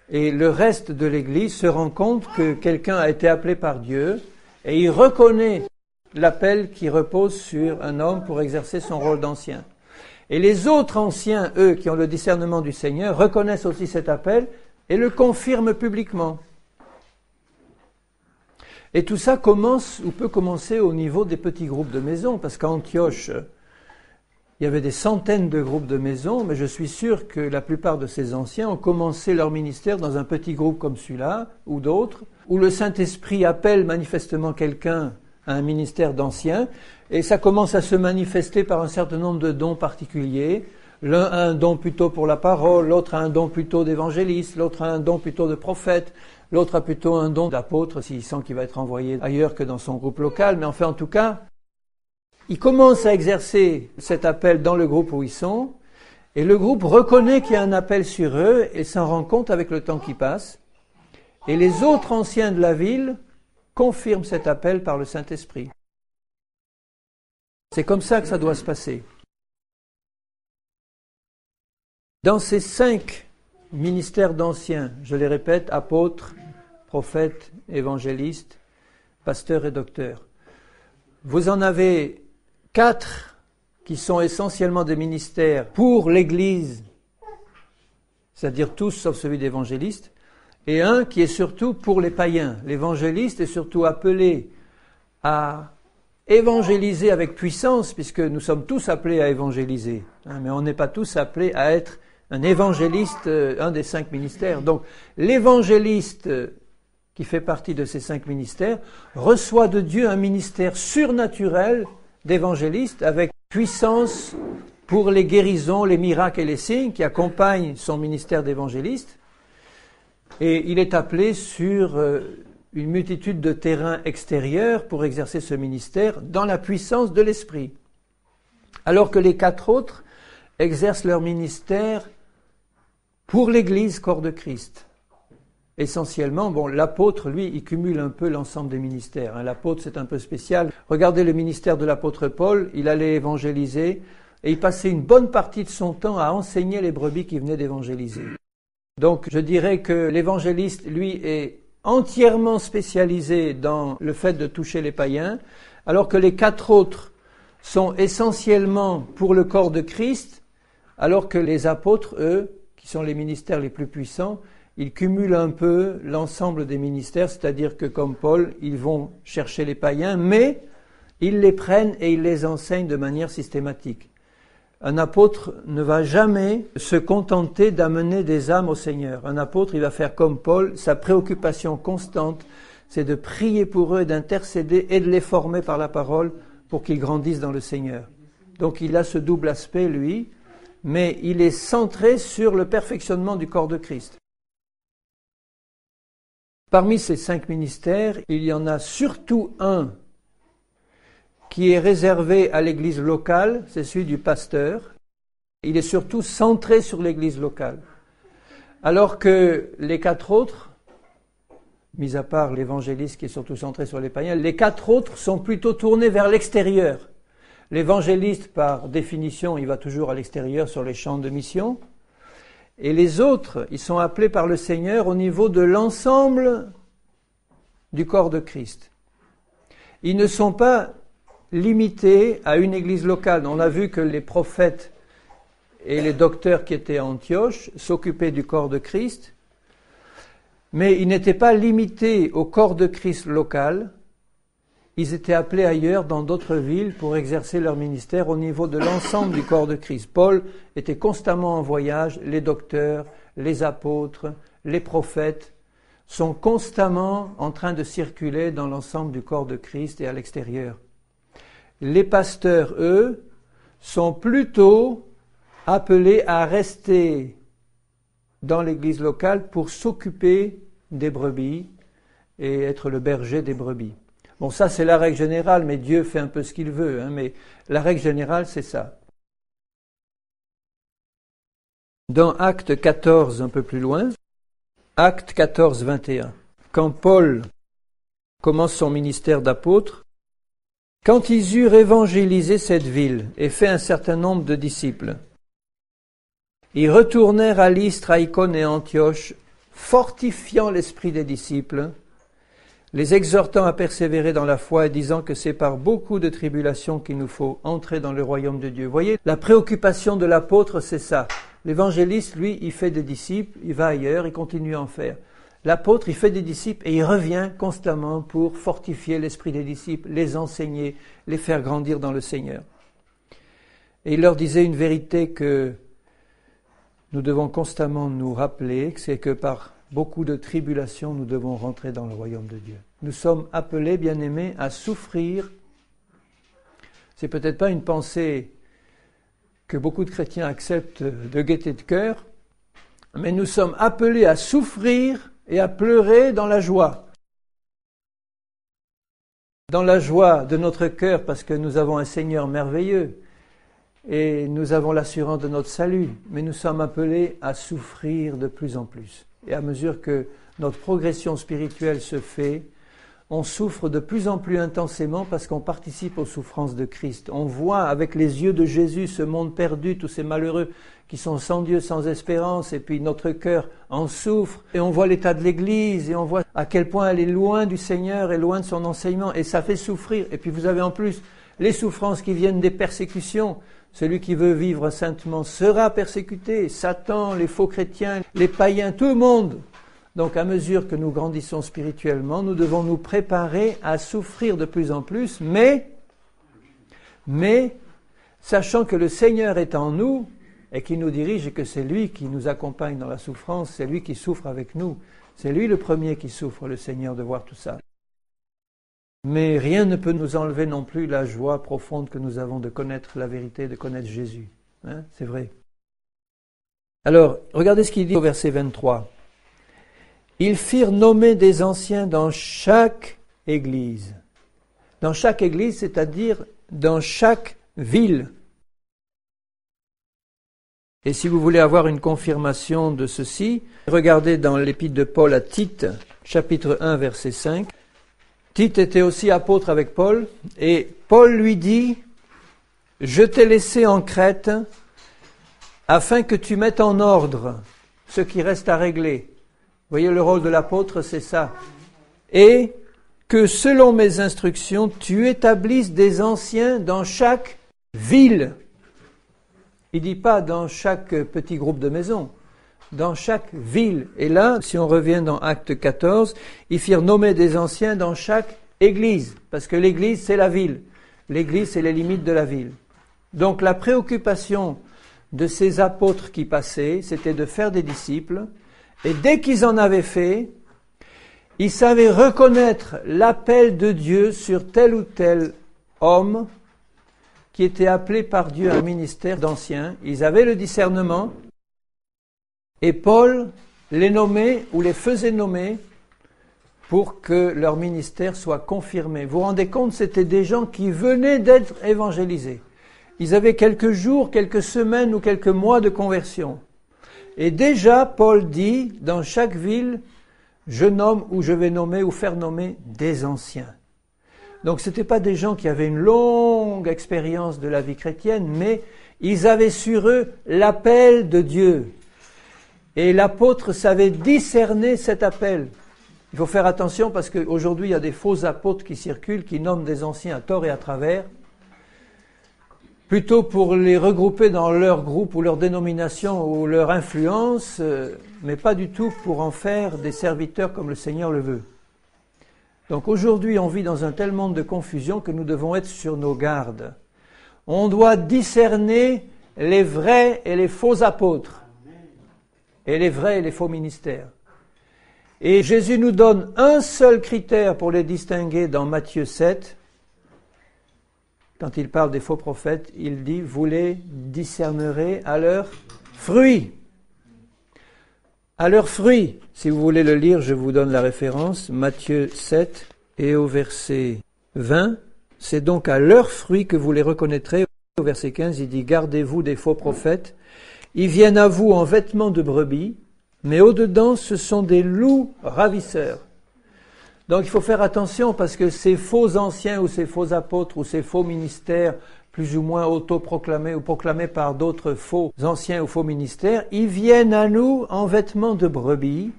et le reste de l'Église se rend compte que quelqu'un a été appelé par Dieu et il reconnaît l'appel qui repose sur un homme pour exercer son rôle d'ancien. Et les autres anciens, eux, qui ont le discernement du Seigneur, reconnaissent aussi cet appel et le confirment publiquement. Et tout ça commence ou peut commencer au niveau des petits groupes de maisons, parce qu'à Antioche, il y avait des centaines de groupes de maisons, mais je suis sûr que la plupart de ces anciens ont commencé leur ministère dans un petit groupe comme celui-là, ou d'autres, où le Saint-Esprit appelle manifestement quelqu'un à un ministère d'ancien, et ça commence à se manifester par un certain nombre de dons particuliers. L'un a un don plutôt pour la parole, l'autre a un don plutôt d'évangéliste, l'autre a un don plutôt de prophète, l'autre a plutôt un don d'apôtre s'il sent qu'il va être envoyé ailleurs que dans son groupe local. Mais enfin, en tout cas, ils commencent à exercer cet appel dans le groupe où ils sont, et le groupe reconnaît qu'il y a un appel sur eux et s'en rend compte avec le temps qui passe. Et les autres anciens de la ville confirment cet appel par le Saint-Esprit. C'est comme ça que ça doit se passer. Dans ces 5 ministères d'anciens, je les répète, apôtres, prophètes, évangélistes, pasteurs et docteurs, vous en avez 4 qui sont essentiellement des ministères pour l'Église, c'est-à-dire tous sauf celui d'évangéliste, et un qui est surtout pour les païens. L'évangéliste est surtout appelé à évangéliser avec puissance, puisque nous sommes tous appelés à évangéliser, mais on n'est pas tous appelés à être un évangéliste, un des 5 ministères. Donc l'évangéliste qui fait partie de ces 5 ministères reçoit de Dieu un ministère surnaturel d'évangéliste avec puissance pour les guérisons, les miracles et les signes qui accompagnent son ministère d'évangéliste. Et il est appelé sur une multitude de terrains extérieurs pour exercer ce ministère dans la puissance de l'Esprit. Alors que les 4 autres exercent leur ministère pour l'Église, corps de Christ. Essentiellement, l'apôtre, lui, il cumule un peu l'ensemble des ministères. L'apôtre, c'est un peu spécial. Regardez le ministère de l'apôtre Paul, il allait évangéliser et il passait une bonne partie de son temps à enseigner les brebis qui venaient d'évangéliser. Donc, je dirais que l'évangéliste, lui, est entièrement spécialisé dans le fait de toucher les païens, alors que les 4 autres sont essentiellement pour le corps de Christ, alors que les apôtres, eux, qui sont les ministères les plus puissants, ils cumulent un peu l'ensemble des ministères, c'est-à-dire que comme Paul, ils vont chercher les païens, mais ils les prennent et ils les enseignent de manière systématique. Un apôtre ne va jamais se contenter d'amener des âmes au Seigneur. Un apôtre, il va faire comme Paul, sa préoccupation constante, c'est de prier pour eux, d'intercéder et de les former par la parole pour qu'ils grandissent dans le Seigneur. Donc il a ce double aspect, lui, mais il est centré sur le perfectionnement du corps de Christ. Parmi ces 5 ministères, il y en a surtout un qui est réservé à l'église locale, c'est celui du pasteur. Il est surtout centré sur l'église locale. Alors que les 4 autres, mis à part l'évangéliste qui est surtout centré sur les païens, les 4 autres sont plutôt tournés vers l'extérieur. L'évangéliste, par définition, il va toujours à l'extérieur sur les champs de mission. Et les autres, ils sont appelés par le Seigneur au niveau de l'ensemble du corps de Christ. Ils ne sont pas limités à une église locale. On a vu que les prophètes et les docteurs qui étaient à Antioche s'occupaient du corps de Christ, mais ils n'étaient pas limités au corps de Christ local. Ils étaient appelés ailleurs, dans d'autres villes, pour exercer leur ministère au niveau de l'ensemble du corps de Christ. Paul était constamment en voyage, les docteurs, les apôtres, les prophètes sont constamment en train de circuler dans l'ensemble du corps de Christ et à l'extérieur. Les pasteurs, eux, sont plutôt appelés à rester dans l'église locale pour s'occuper des brebis et être le berger des brebis. Bon, ça c'est la règle générale, mais Dieu fait un peu ce qu'il veut, mais la règle générale c'est ça. Dans Acte 14, un peu plus loin, Acte 14, 21, quand Paul commence son ministère d'apôtre, quand ils eurent évangélisé cette ville et fait un certain nombre de disciples, ils retournèrent à Lystre, à Icône et Antioche, fortifiant l'esprit des disciples, les exhortant à persévérer dans la foi et disant que c'est par beaucoup de tribulations qu'il nous faut entrer dans le royaume de Dieu. Vous voyez, la préoccupation de l'apôtre, c'est ça. L'évangéliste, lui, il fait des disciples, il va ailleurs, il continue à en faire. L'apôtre, il fait des disciples et il revient constamment pour fortifier l'esprit des disciples, les enseigner, les faire grandir dans le Seigneur. Et il leur disait une vérité que nous devons constamment nous rappeler, c'est que par beaucoup de tribulations, nous devons rentrer dans le royaume de Dieu. Nous sommes appelés, bien-aimés, à souffrir. C'est peut-être pas une pensée que beaucoup de chrétiens acceptent de gaieté de cœur, mais nous sommes appelés à souffrir et à pleurer dans la joie. Dans la joie de notre cœur, parce que nous avons un Seigneur merveilleux et nous avons l'assurance de notre salut, mais nous sommes appelés à souffrir de plus en plus. Et à mesure que notre progression spirituelle se fait, on souffre de plus en plus intensément parce qu'on participe aux souffrances de Christ. On voit avec les yeux de Jésus ce monde perdu, tous ces malheureux qui sont sans Dieu, sans espérance, et puis notre cœur en souffre. Et on voit l'état de l'Église, et on voit à quel point elle est loin du Seigneur et loin de son enseignement, et ça fait souffrir. Et puis vous avez en plus les souffrances qui viennent des persécutions. Celui qui veut vivre saintement sera persécuté. Satan, les faux chrétiens, les païens, tout le monde. Donc à mesure que nous grandissons spirituellement, nous devons nous préparer à souffrir de plus en plus, mais sachant que le Seigneur est en nous et qu'il nous dirige et que c'est lui qui nous accompagne dans la souffrance, c'est lui qui souffre avec nous. C'est lui le premier qui souffre, le Seigneur, de voir tout ça. Mais rien ne peut nous enlever non plus la joie profonde que nous avons de connaître la vérité, de connaître Jésus. Hein, c'est vrai. Alors, regardez ce qu'il dit au verset 23. Ils firent nommer des anciens dans chaque église. Dans chaque église, c'est-à-dire dans chaque ville. Et si vous voulez avoir une confirmation de ceci, regardez dans l'épître de Paul à Tite, chapitre 1, verset 5. Tite était aussi apôtre avec Paul, et Paul lui dit « Je t'ai laissé en Crète afin que tu mettes en ordre ce qui reste à régler. » Vous voyez, le rôle de l'apôtre, c'est ça. Et que selon mes instructions, tu établisses des anciens dans chaque ville. Il ne dit pas dans chaque petit groupe de maisons, dans chaque ville. Et là, si on revient dans Acte 14, ils firent nommer des anciens dans chaque église, parce que l'église, c'est la ville. L'église, c'est les limites de la ville. Donc la préoccupation de ces apôtres qui passaient, c'était de faire des disciples. Et dès qu'ils en avaient fait, ils savaient reconnaître l'appel de Dieu sur tel ou tel homme qui était appelé par Dieu à un ministère d'anciens. Ils avaient le discernement et Paul les nommait ou les faisait nommer pour que leur ministère soit confirmé. Vous vous rendez compte, c'était des gens qui venaient d'être évangélisés. Ils avaient quelques jours, quelques semaines ou quelques mois de conversion. Et déjà, Paul dit, dans chaque ville, je nomme ou je vais nommer ou faire nommer des anciens. Donc ce n'étaient pas des gens qui avaient une longue expérience de la vie chrétienne, mais ils avaient sur eux l'appel de Dieu. Et l'apôtre savait discerner cet appel. Il faut faire attention parce qu'aujourd'hui, il y a des faux apôtres qui circulent, qui nomment des anciens à tort et à travers, plutôt pour les regrouper dans leur groupe ou leur dénomination ou leur influence, mais pas du tout pour en faire des serviteurs comme le Seigneur le veut. Donc aujourd'hui, on vit dans un tel monde de confusion que nous devons être sur nos gardes. On doit discerner les vrais et les faux apôtres, et les vrais et les faux ministères. Et Jésus nous donne un seul critère pour les distinguer dans Matthieu 7. Quand il parle des faux prophètes, il dit « Vous les discernerez à leurs fruits ». À leurs fruits. Si vous voulez le lire, je vous donne la référence. Matthieu 7 et au verset 20. C'est donc à leurs fruits que vous les reconnaîtrez. Au verset 15, il dit « Gardez-vous des faux prophètes. Ils viennent à vous en vêtements de brebis, mais au-dedans, ce sont des loups ravisseurs. » Donc il faut faire attention parce que ces faux anciens ou ces faux apôtres ou ces faux ministères plus ou moins autoproclamés ou proclamés par d'autres faux anciens ou faux ministères, ils viennent à nous en vêtements de brebis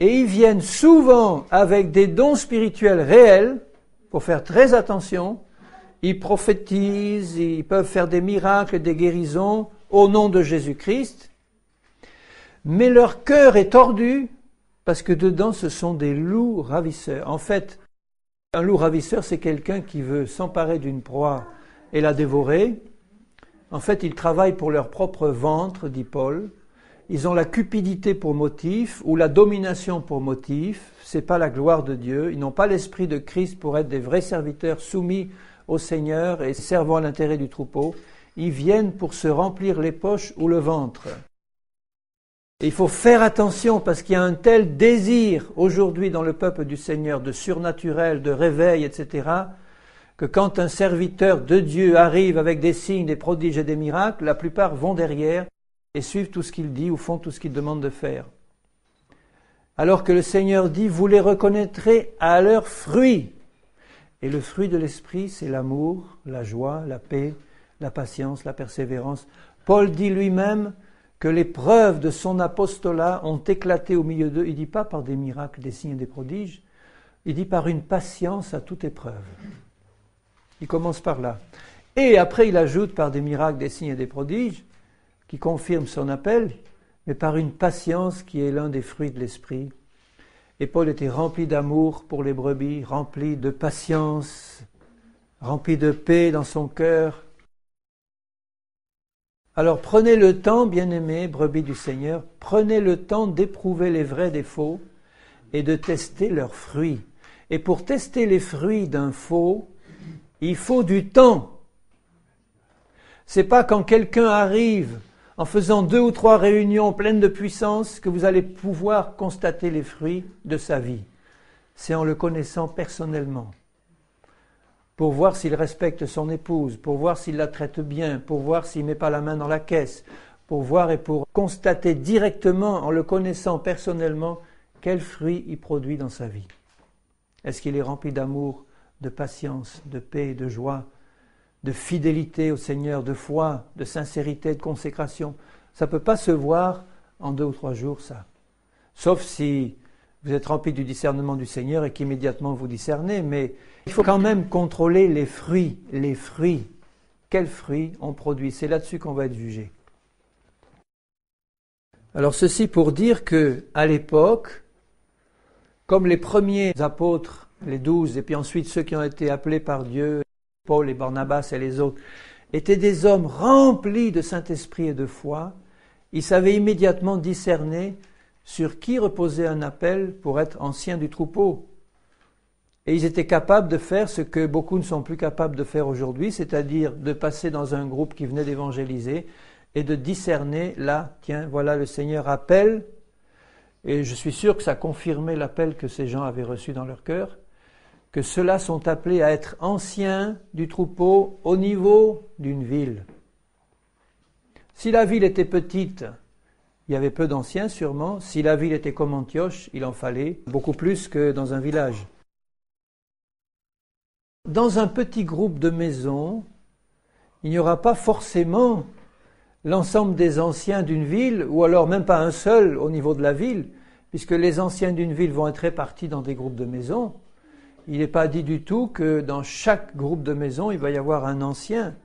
et ils viennent souvent avec des dons spirituels réels. Il faut faire très attention. Ils prophétisent, ils peuvent faire des miracles, des guérisons au nom de Jésus-Christ, mais leur cœur est tordu. Parce que dedans, ce sont des loups ravisseurs. En fait, un loup ravisseur, c'est quelqu'un qui veut s'emparer d'une proie et la dévorer. En fait, ils travaillent pour leur propre ventre, dit Paul. Ils ont la cupidité pour motif ou la domination pour motif. C'est pas la gloire de Dieu. Ils n'ont pas l'esprit de Christ pour être des vrais serviteurs soumis au Seigneur et servant à l'intérêt du troupeau. Ils viennent pour se remplir les poches ou le ventre. Et il faut faire attention parce qu'il y a un tel désir aujourd'hui dans le peuple du Seigneur de surnaturel, de réveil, etc., que quand un serviteur de Dieu arrive avec des signes, des prodiges et des miracles, la plupart vont derrière et suivent tout ce qu'il dit ou font tout ce qu'il demande de faire. Alors que le Seigneur dit, vous les reconnaîtrez à leurs fruits. Et le fruit de l'esprit, c'est l'amour, la joie, la paix, la patience, la persévérance. Paul dit lui-même que les preuves de son apostolat ont éclaté au milieu d'eux. Il ne dit pas par des miracles, des signes et des prodiges. Il dit par une patience à toute épreuve. Il commence par là. Et après, il ajoute par des miracles, des signes et des prodiges, qui confirment son appel, mais par une patience qui est l'un des fruits de l'esprit. Et Paul était rempli d'amour pour les brebis, rempli de patience, rempli de paix dans son cœur. Alors prenez le temps, bien-aimés, brebis du Seigneur, prenez le temps d'éprouver les vrais des faux et de tester leurs fruits. Et pour tester les fruits d'un faux, il faut du temps. C'est pas quand quelqu'un arrive en faisant 2 ou 3 réunions pleines de puissance que vous allez pouvoir constater les fruits de sa vie. C'est en le connaissant personnellement. Pour voir s'il respecte son épouse, pour voir s'il la traite bien, pour voir s'il ne met pas la main dans la caisse, pour voir et pour constater directement, en le connaissant personnellement, quels fruits il produit dans sa vie. Est-ce qu'il est rempli d'amour, de patience, de paix, de joie, de fidélité au Seigneur, de foi, de sincérité, de consécration? Ça ne peut pas se voir en 2 ou 3 jours, ça. Sauf si vous êtes rempli du discernement du Seigneur et qu'immédiatement vous discernez, mais il faut quand même contrôler les fruits. Les fruits. Quels fruits on produit? C'est là-dessus qu'on va être jugé. Alors ceci pour dire que à l'époque, comme les premiers apôtres, les 12, et puis ensuite ceux qui ont été appelés par Dieu, Paul et Barnabas et les autres, étaient des hommes remplis de Saint-Esprit et de foi, ils savaient immédiatement discerner sur qui reposait un appel pour être ancien du troupeau. Et ils étaient capables de faire ce que beaucoup ne sont plus capables de faire aujourd'hui, c'est-à-dire de passer dans un groupe qui venait d'évangéliser et de discerner, là, tiens, voilà, le Seigneur appelle, et je suis sûr que ça confirmait l'appel que ces gens avaient reçu dans leur cœur, que ceux-là sont appelés à être anciens du troupeau au niveau d'une ville. Si la ville était petite, il y avait peu d'anciens sûrement. Si la ville était comme Antioche, il en fallait beaucoup plus que dans un village. Dans un petit groupe de maisons, il n'y aura pas forcément l'ensemble des anciens d'une ville, ou alors même pas un seul au niveau de la ville, puisque les anciens d'une ville vont être répartis dans des groupes de maisons. Il n'est pas dit du tout que dans chaque groupe de maisons, il va y avoir un ancien,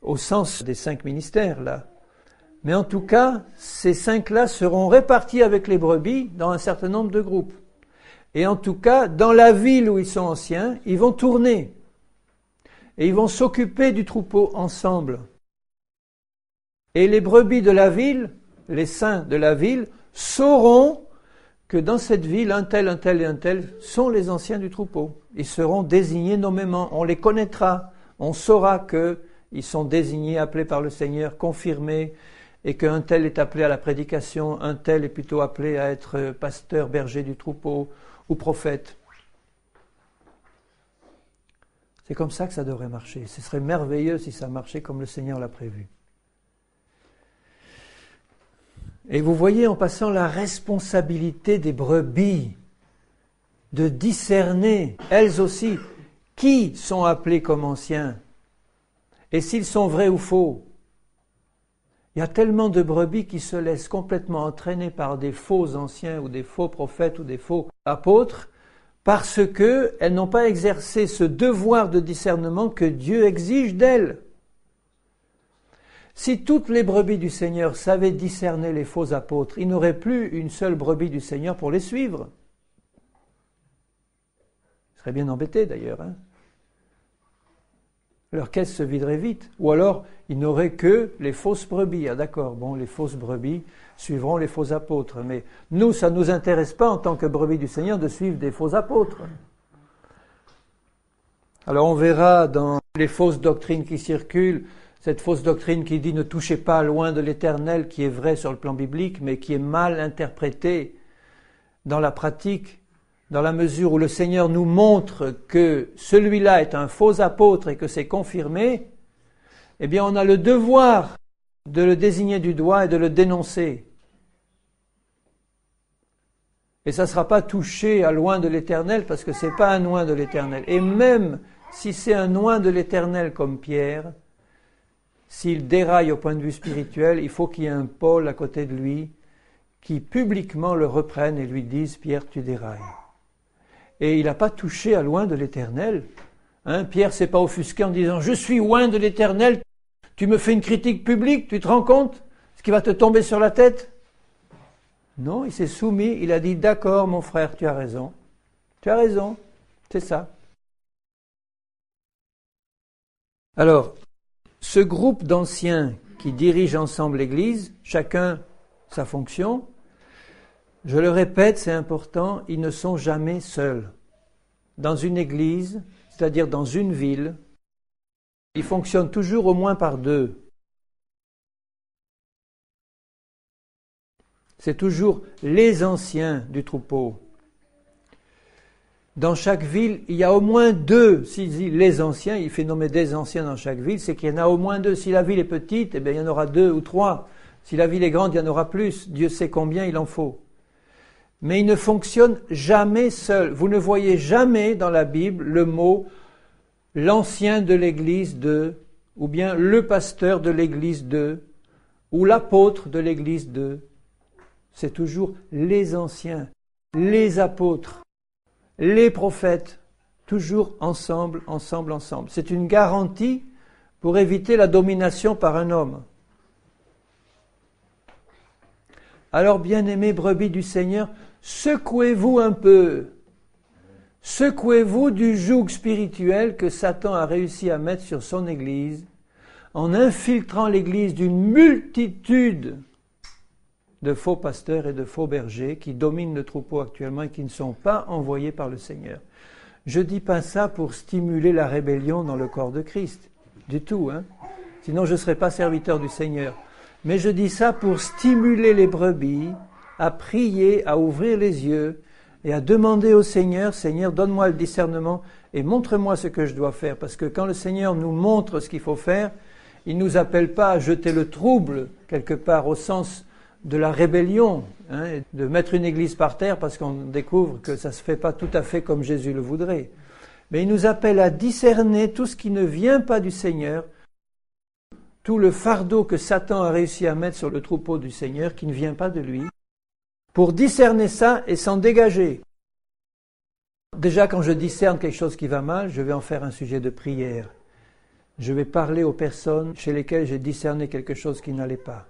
au sens des 5 ministères, là. Mais en tout cas, ces 5-là seront répartis avec les brebis dans un certain nombre de groupes. Et en tout cas, dans la ville où ils sont anciens, ils vont tourner. Et ils vont s'occuper du troupeau ensemble. Et les brebis de la ville, les saints de la ville, sauront que dans cette ville, un tel et un tel sont les anciens du troupeau. Ils seront désignés nommément. On les connaîtra. On saura qu'ils sont désignés, appelés par le Seigneur, confirmés, et qu'un tel est appelé à la prédication, un tel est plutôt appelé à être pasteur, berger du troupeau ou prophète. C'est comme ça que ça devrait marcher. Ce serait merveilleux si ça marchait comme le Seigneur l'a prévu. Et vous voyez en passant la responsabilité des brebis de discerner, elles aussi, qui sont appelés comme anciens et s'ils sont vrais ou faux. Il y a tellement de brebis qui se laissent complètement entraîner par des faux anciens ou des faux prophètes ou des faux apôtres parce qu'elles n'ont pas exercé ce devoir de discernement que Dieu exige d'elles. Si toutes les brebis du Seigneur savaient discerner les faux apôtres, il n'aurait plus une seule brebis du Seigneur pour les suivre. Ils seraient bien embêtés d'ailleurs. Leur caisse se viderait vite. Ou alors, ils n'auraient que les fausses brebis. Ah d'accord, bon, les fausses brebis suivront les faux apôtres. Mais nous, ça ne nous intéresse pas en tant que brebis du Seigneur de suivre des faux apôtres. Alors on verra dans les fausses doctrines qui circulent, cette fausse doctrine qui dit ne touchez pas loin de l'Éternel, qui est vraie sur le plan biblique, mais qui est mal interprétée dans la pratique, dans la mesure où le Seigneur nous montre que celui-là est un faux apôtre et que c'est confirmé, eh bien on a le devoir de le désigner du doigt et de le dénoncer. Et ça ne sera pas touché à loin de l'Éternel parce que ce n'est pas un oint de l'Éternel. Et même si c'est un oint de l'Éternel comme Pierre, s'il déraille au point de vue spirituel, il faut qu'il y ait un Paul à côté de lui qui publiquement le reprenne et lui dise « Pierre, tu dérailles ». Et il n'a pas touché à loin de l'Éternel. Pierre ne s'est pas offusqué en disant « Je suis oint de l'Éternel, tu me fais une critique publique, tu te rends compte ce qui va te tomber sur la tête ?» Non, il s'est soumis, il a dit « D'accord mon frère, tu as raison, c'est ça ». Alors, ce groupe d'anciens qui dirigent ensemble l'Église, chacun sa fonction, je le répète, c'est important, ils ne sont jamais seuls. Dans une Église, c'est-à-dire dans une ville, ils fonctionnent toujours au moins par deux. C'est toujours les anciens du troupeau. Dans chaque ville, il y a au moins deux. S'il dit les anciens, il fait nommer des anciens dans chaque ville, c'est qu'il y en a au moins deux. Si la ville est petite, eh bien, il y en aura deux ou trois. Si la ville est grande, il y en aura plus. Dieu sait combien il en faut. Mais il ne fonctionne jamais seul. Vous ne voyez jamais dans la Bible le mot « l'ancien de l'église de » ou bien « le pasteur de l'église de » ou « l'apôtre de l'église de ». C'est toujours les anciens, les apôtres, les prophètes, toujours ensemble. C'est une garantie pour éviter la domination par un homme. Alors, bien-aimés brebis du Seigneur, secouez-vous un peu. Secouez-vous du joug spirituel que Satan a réussi à mettre sur son Église en infiltrant l'Église d'une multitude de faux pasteurs et de faux bergers qui dominent le troupeau actuellement et qui ne sont pas envoyés par le Seigneur. Je ne dis pas ça pour stimuler la rébellion dans le corps de Christ, du tout, sinon je ne serais pas serviteur du Seigneur. Mais je dis ça pour stimuler les brebis à prier, à ouvrir les yeux et à demander au Seigneur, Seigneur, donne-moi le discernement et montre-moi ce que je dois faire. Parce que quand le Seigneur nous montre ce qu'il faut faire, il ne nous appelle pas à jeter le trouble quelque part au sens de la rébellion, de mettre une église par terre parce qu'on découvre que ça ne se fait pas tout à fait comme Jésus le voudrait. Mais il nous appelle à discerner tout ce qui ne vient pas du Seigneur, tout le fardeau que Satan a réussi à mettre sur le troupeau du Seigneur qui ne vient pas de lui, pour discerner ça et s'en dégager. Déjà, quand je discerne quelque chose qui va mal, je vais en faire un sujet de prière. Je vais parler aux personnes chez lesquelles j'ai discerné quelque chose qui n'allait pas.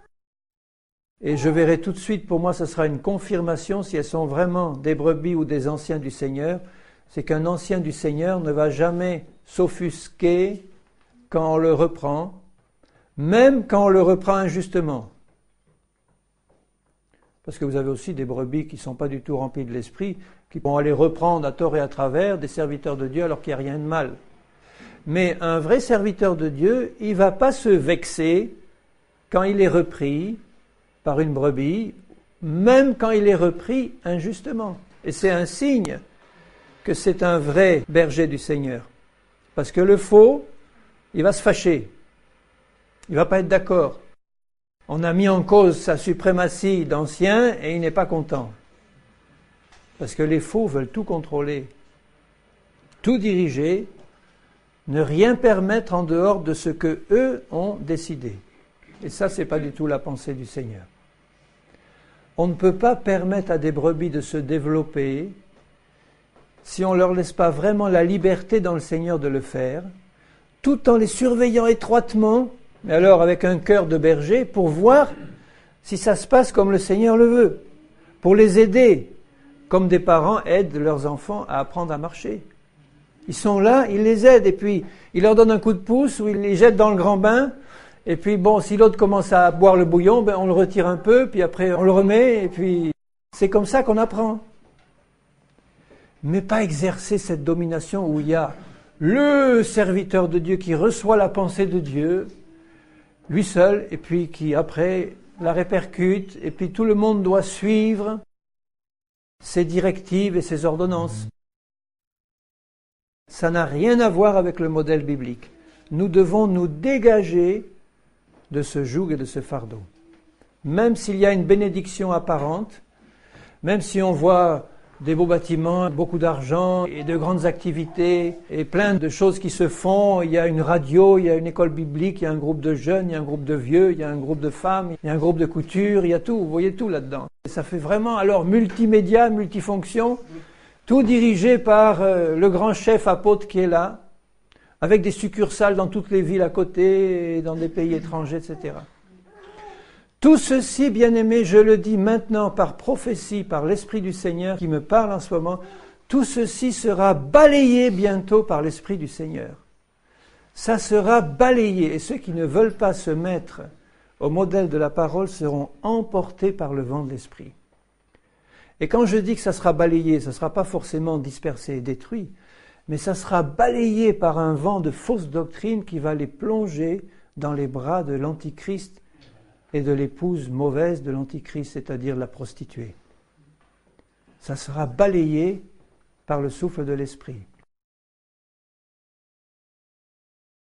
Et je verrai tout de suite, pour moi, ce sera une confirmation si elles sont vraiment des brebis ou des anciens du Seigneur. C'est qu'un ancien du Seigneur ne va jamais s'offusquer quand on le reprend, même quand on le reprend injustement. Parce que vous avez aussi des brebis qui ne sont pas du tout remplies de l'esprit, qui vont aller reprendre à tort et à travers des serviteurs de Dieu alors qu'il n'y a rien de mal. Mais un vrai serviteur de Dieu, il ne va pas se vexer quand il est repris par une brebis, même quand il est repris injustement. Et c'est un signe que c'est un vrai berger du Seigneur. Parce que le faux, il va se fâcher. Il ne va pas être d'accord. On a mis en cause sa suprématie d'ancien et il n'est pas content. Parce que les faux veulent tout contrôler, tout diriger, ne rien permettre en dehors de ce que eux ont décidé. Et ça, ce n'est pas du tout la pensée du Seigneur. On ne peut pas permettre à des brebis de se développer si on ne leur laisse pas vraiment la liberté dans le Seigneur de le faire, tout en les surveillant étroitement, mais alors avec un cœur de berger, pour voir si ça se passe comme le Seigneur le veut, pour les aider, comme des parents aident leurs enfants à apprendre à marcher. Ils sont là, ils les aident, et puis ils leur donnent un coup de pouce, ou ils les jettent dans le grand bain, et puis bon, si l'autre commence à boire le bouillon, on le retire un peu, puis après on le remet, et puis c'est comme ça qu'on apprend. Mais pas exercer cette domination où il y a le serviteur de Dieu qui reçoit la pensée de Dieu, lui seul, et puis qui après la répercute, et puis tout le monde doit suivre ses directives et ses ordonnances. Ça n'a rien à voir avec le modèle biblique. Nous devons nous dégager de ce joug et de ce fardeau. Même s'il y a une bénédiction apparente, Même si on voit des beaux bâtiments, beaucoup d'argent et de grandes activités et plein de choses qui se font. Il y a une radio, il y a une école biblique, il y a un groupe de jeunes, il y a un groupe de vieux, il y a un groupe de femmes, il y a un groupe de couture, il y a tout, vous voyez tout là-dedans. Et ça fait vraiment alors multimédia, multifonction, tout dirigé par le grand chef apôtre qui est là, avec des succursales dans toutes les villes à côté, et dans des pays étrangers, etc. Tout ceci, bien-aimés, je le dis maintenant par prophétie, par l'Esprit du Seigneur qui me parle en ce moment, tout ceci sera balayé bientôt par l'Esprit du Seigneur. Ça sera balayé, et ceux qui ne veulent pas se mettre au modèle de la parole seront emportés par le vent de l'Esprit. Et quand je dis que ça sera balayé, ça ne sera pas forcément dispersé et détruit, mais ça sera balayé par un vent de fausse doctrine qui va les plonger dans les bras de l'Antichrist et de l'épouse mauvaise de l'Antichrist, c'est-à-dire la prostituée. Ça sera balayé par le souffle de l'Esprit.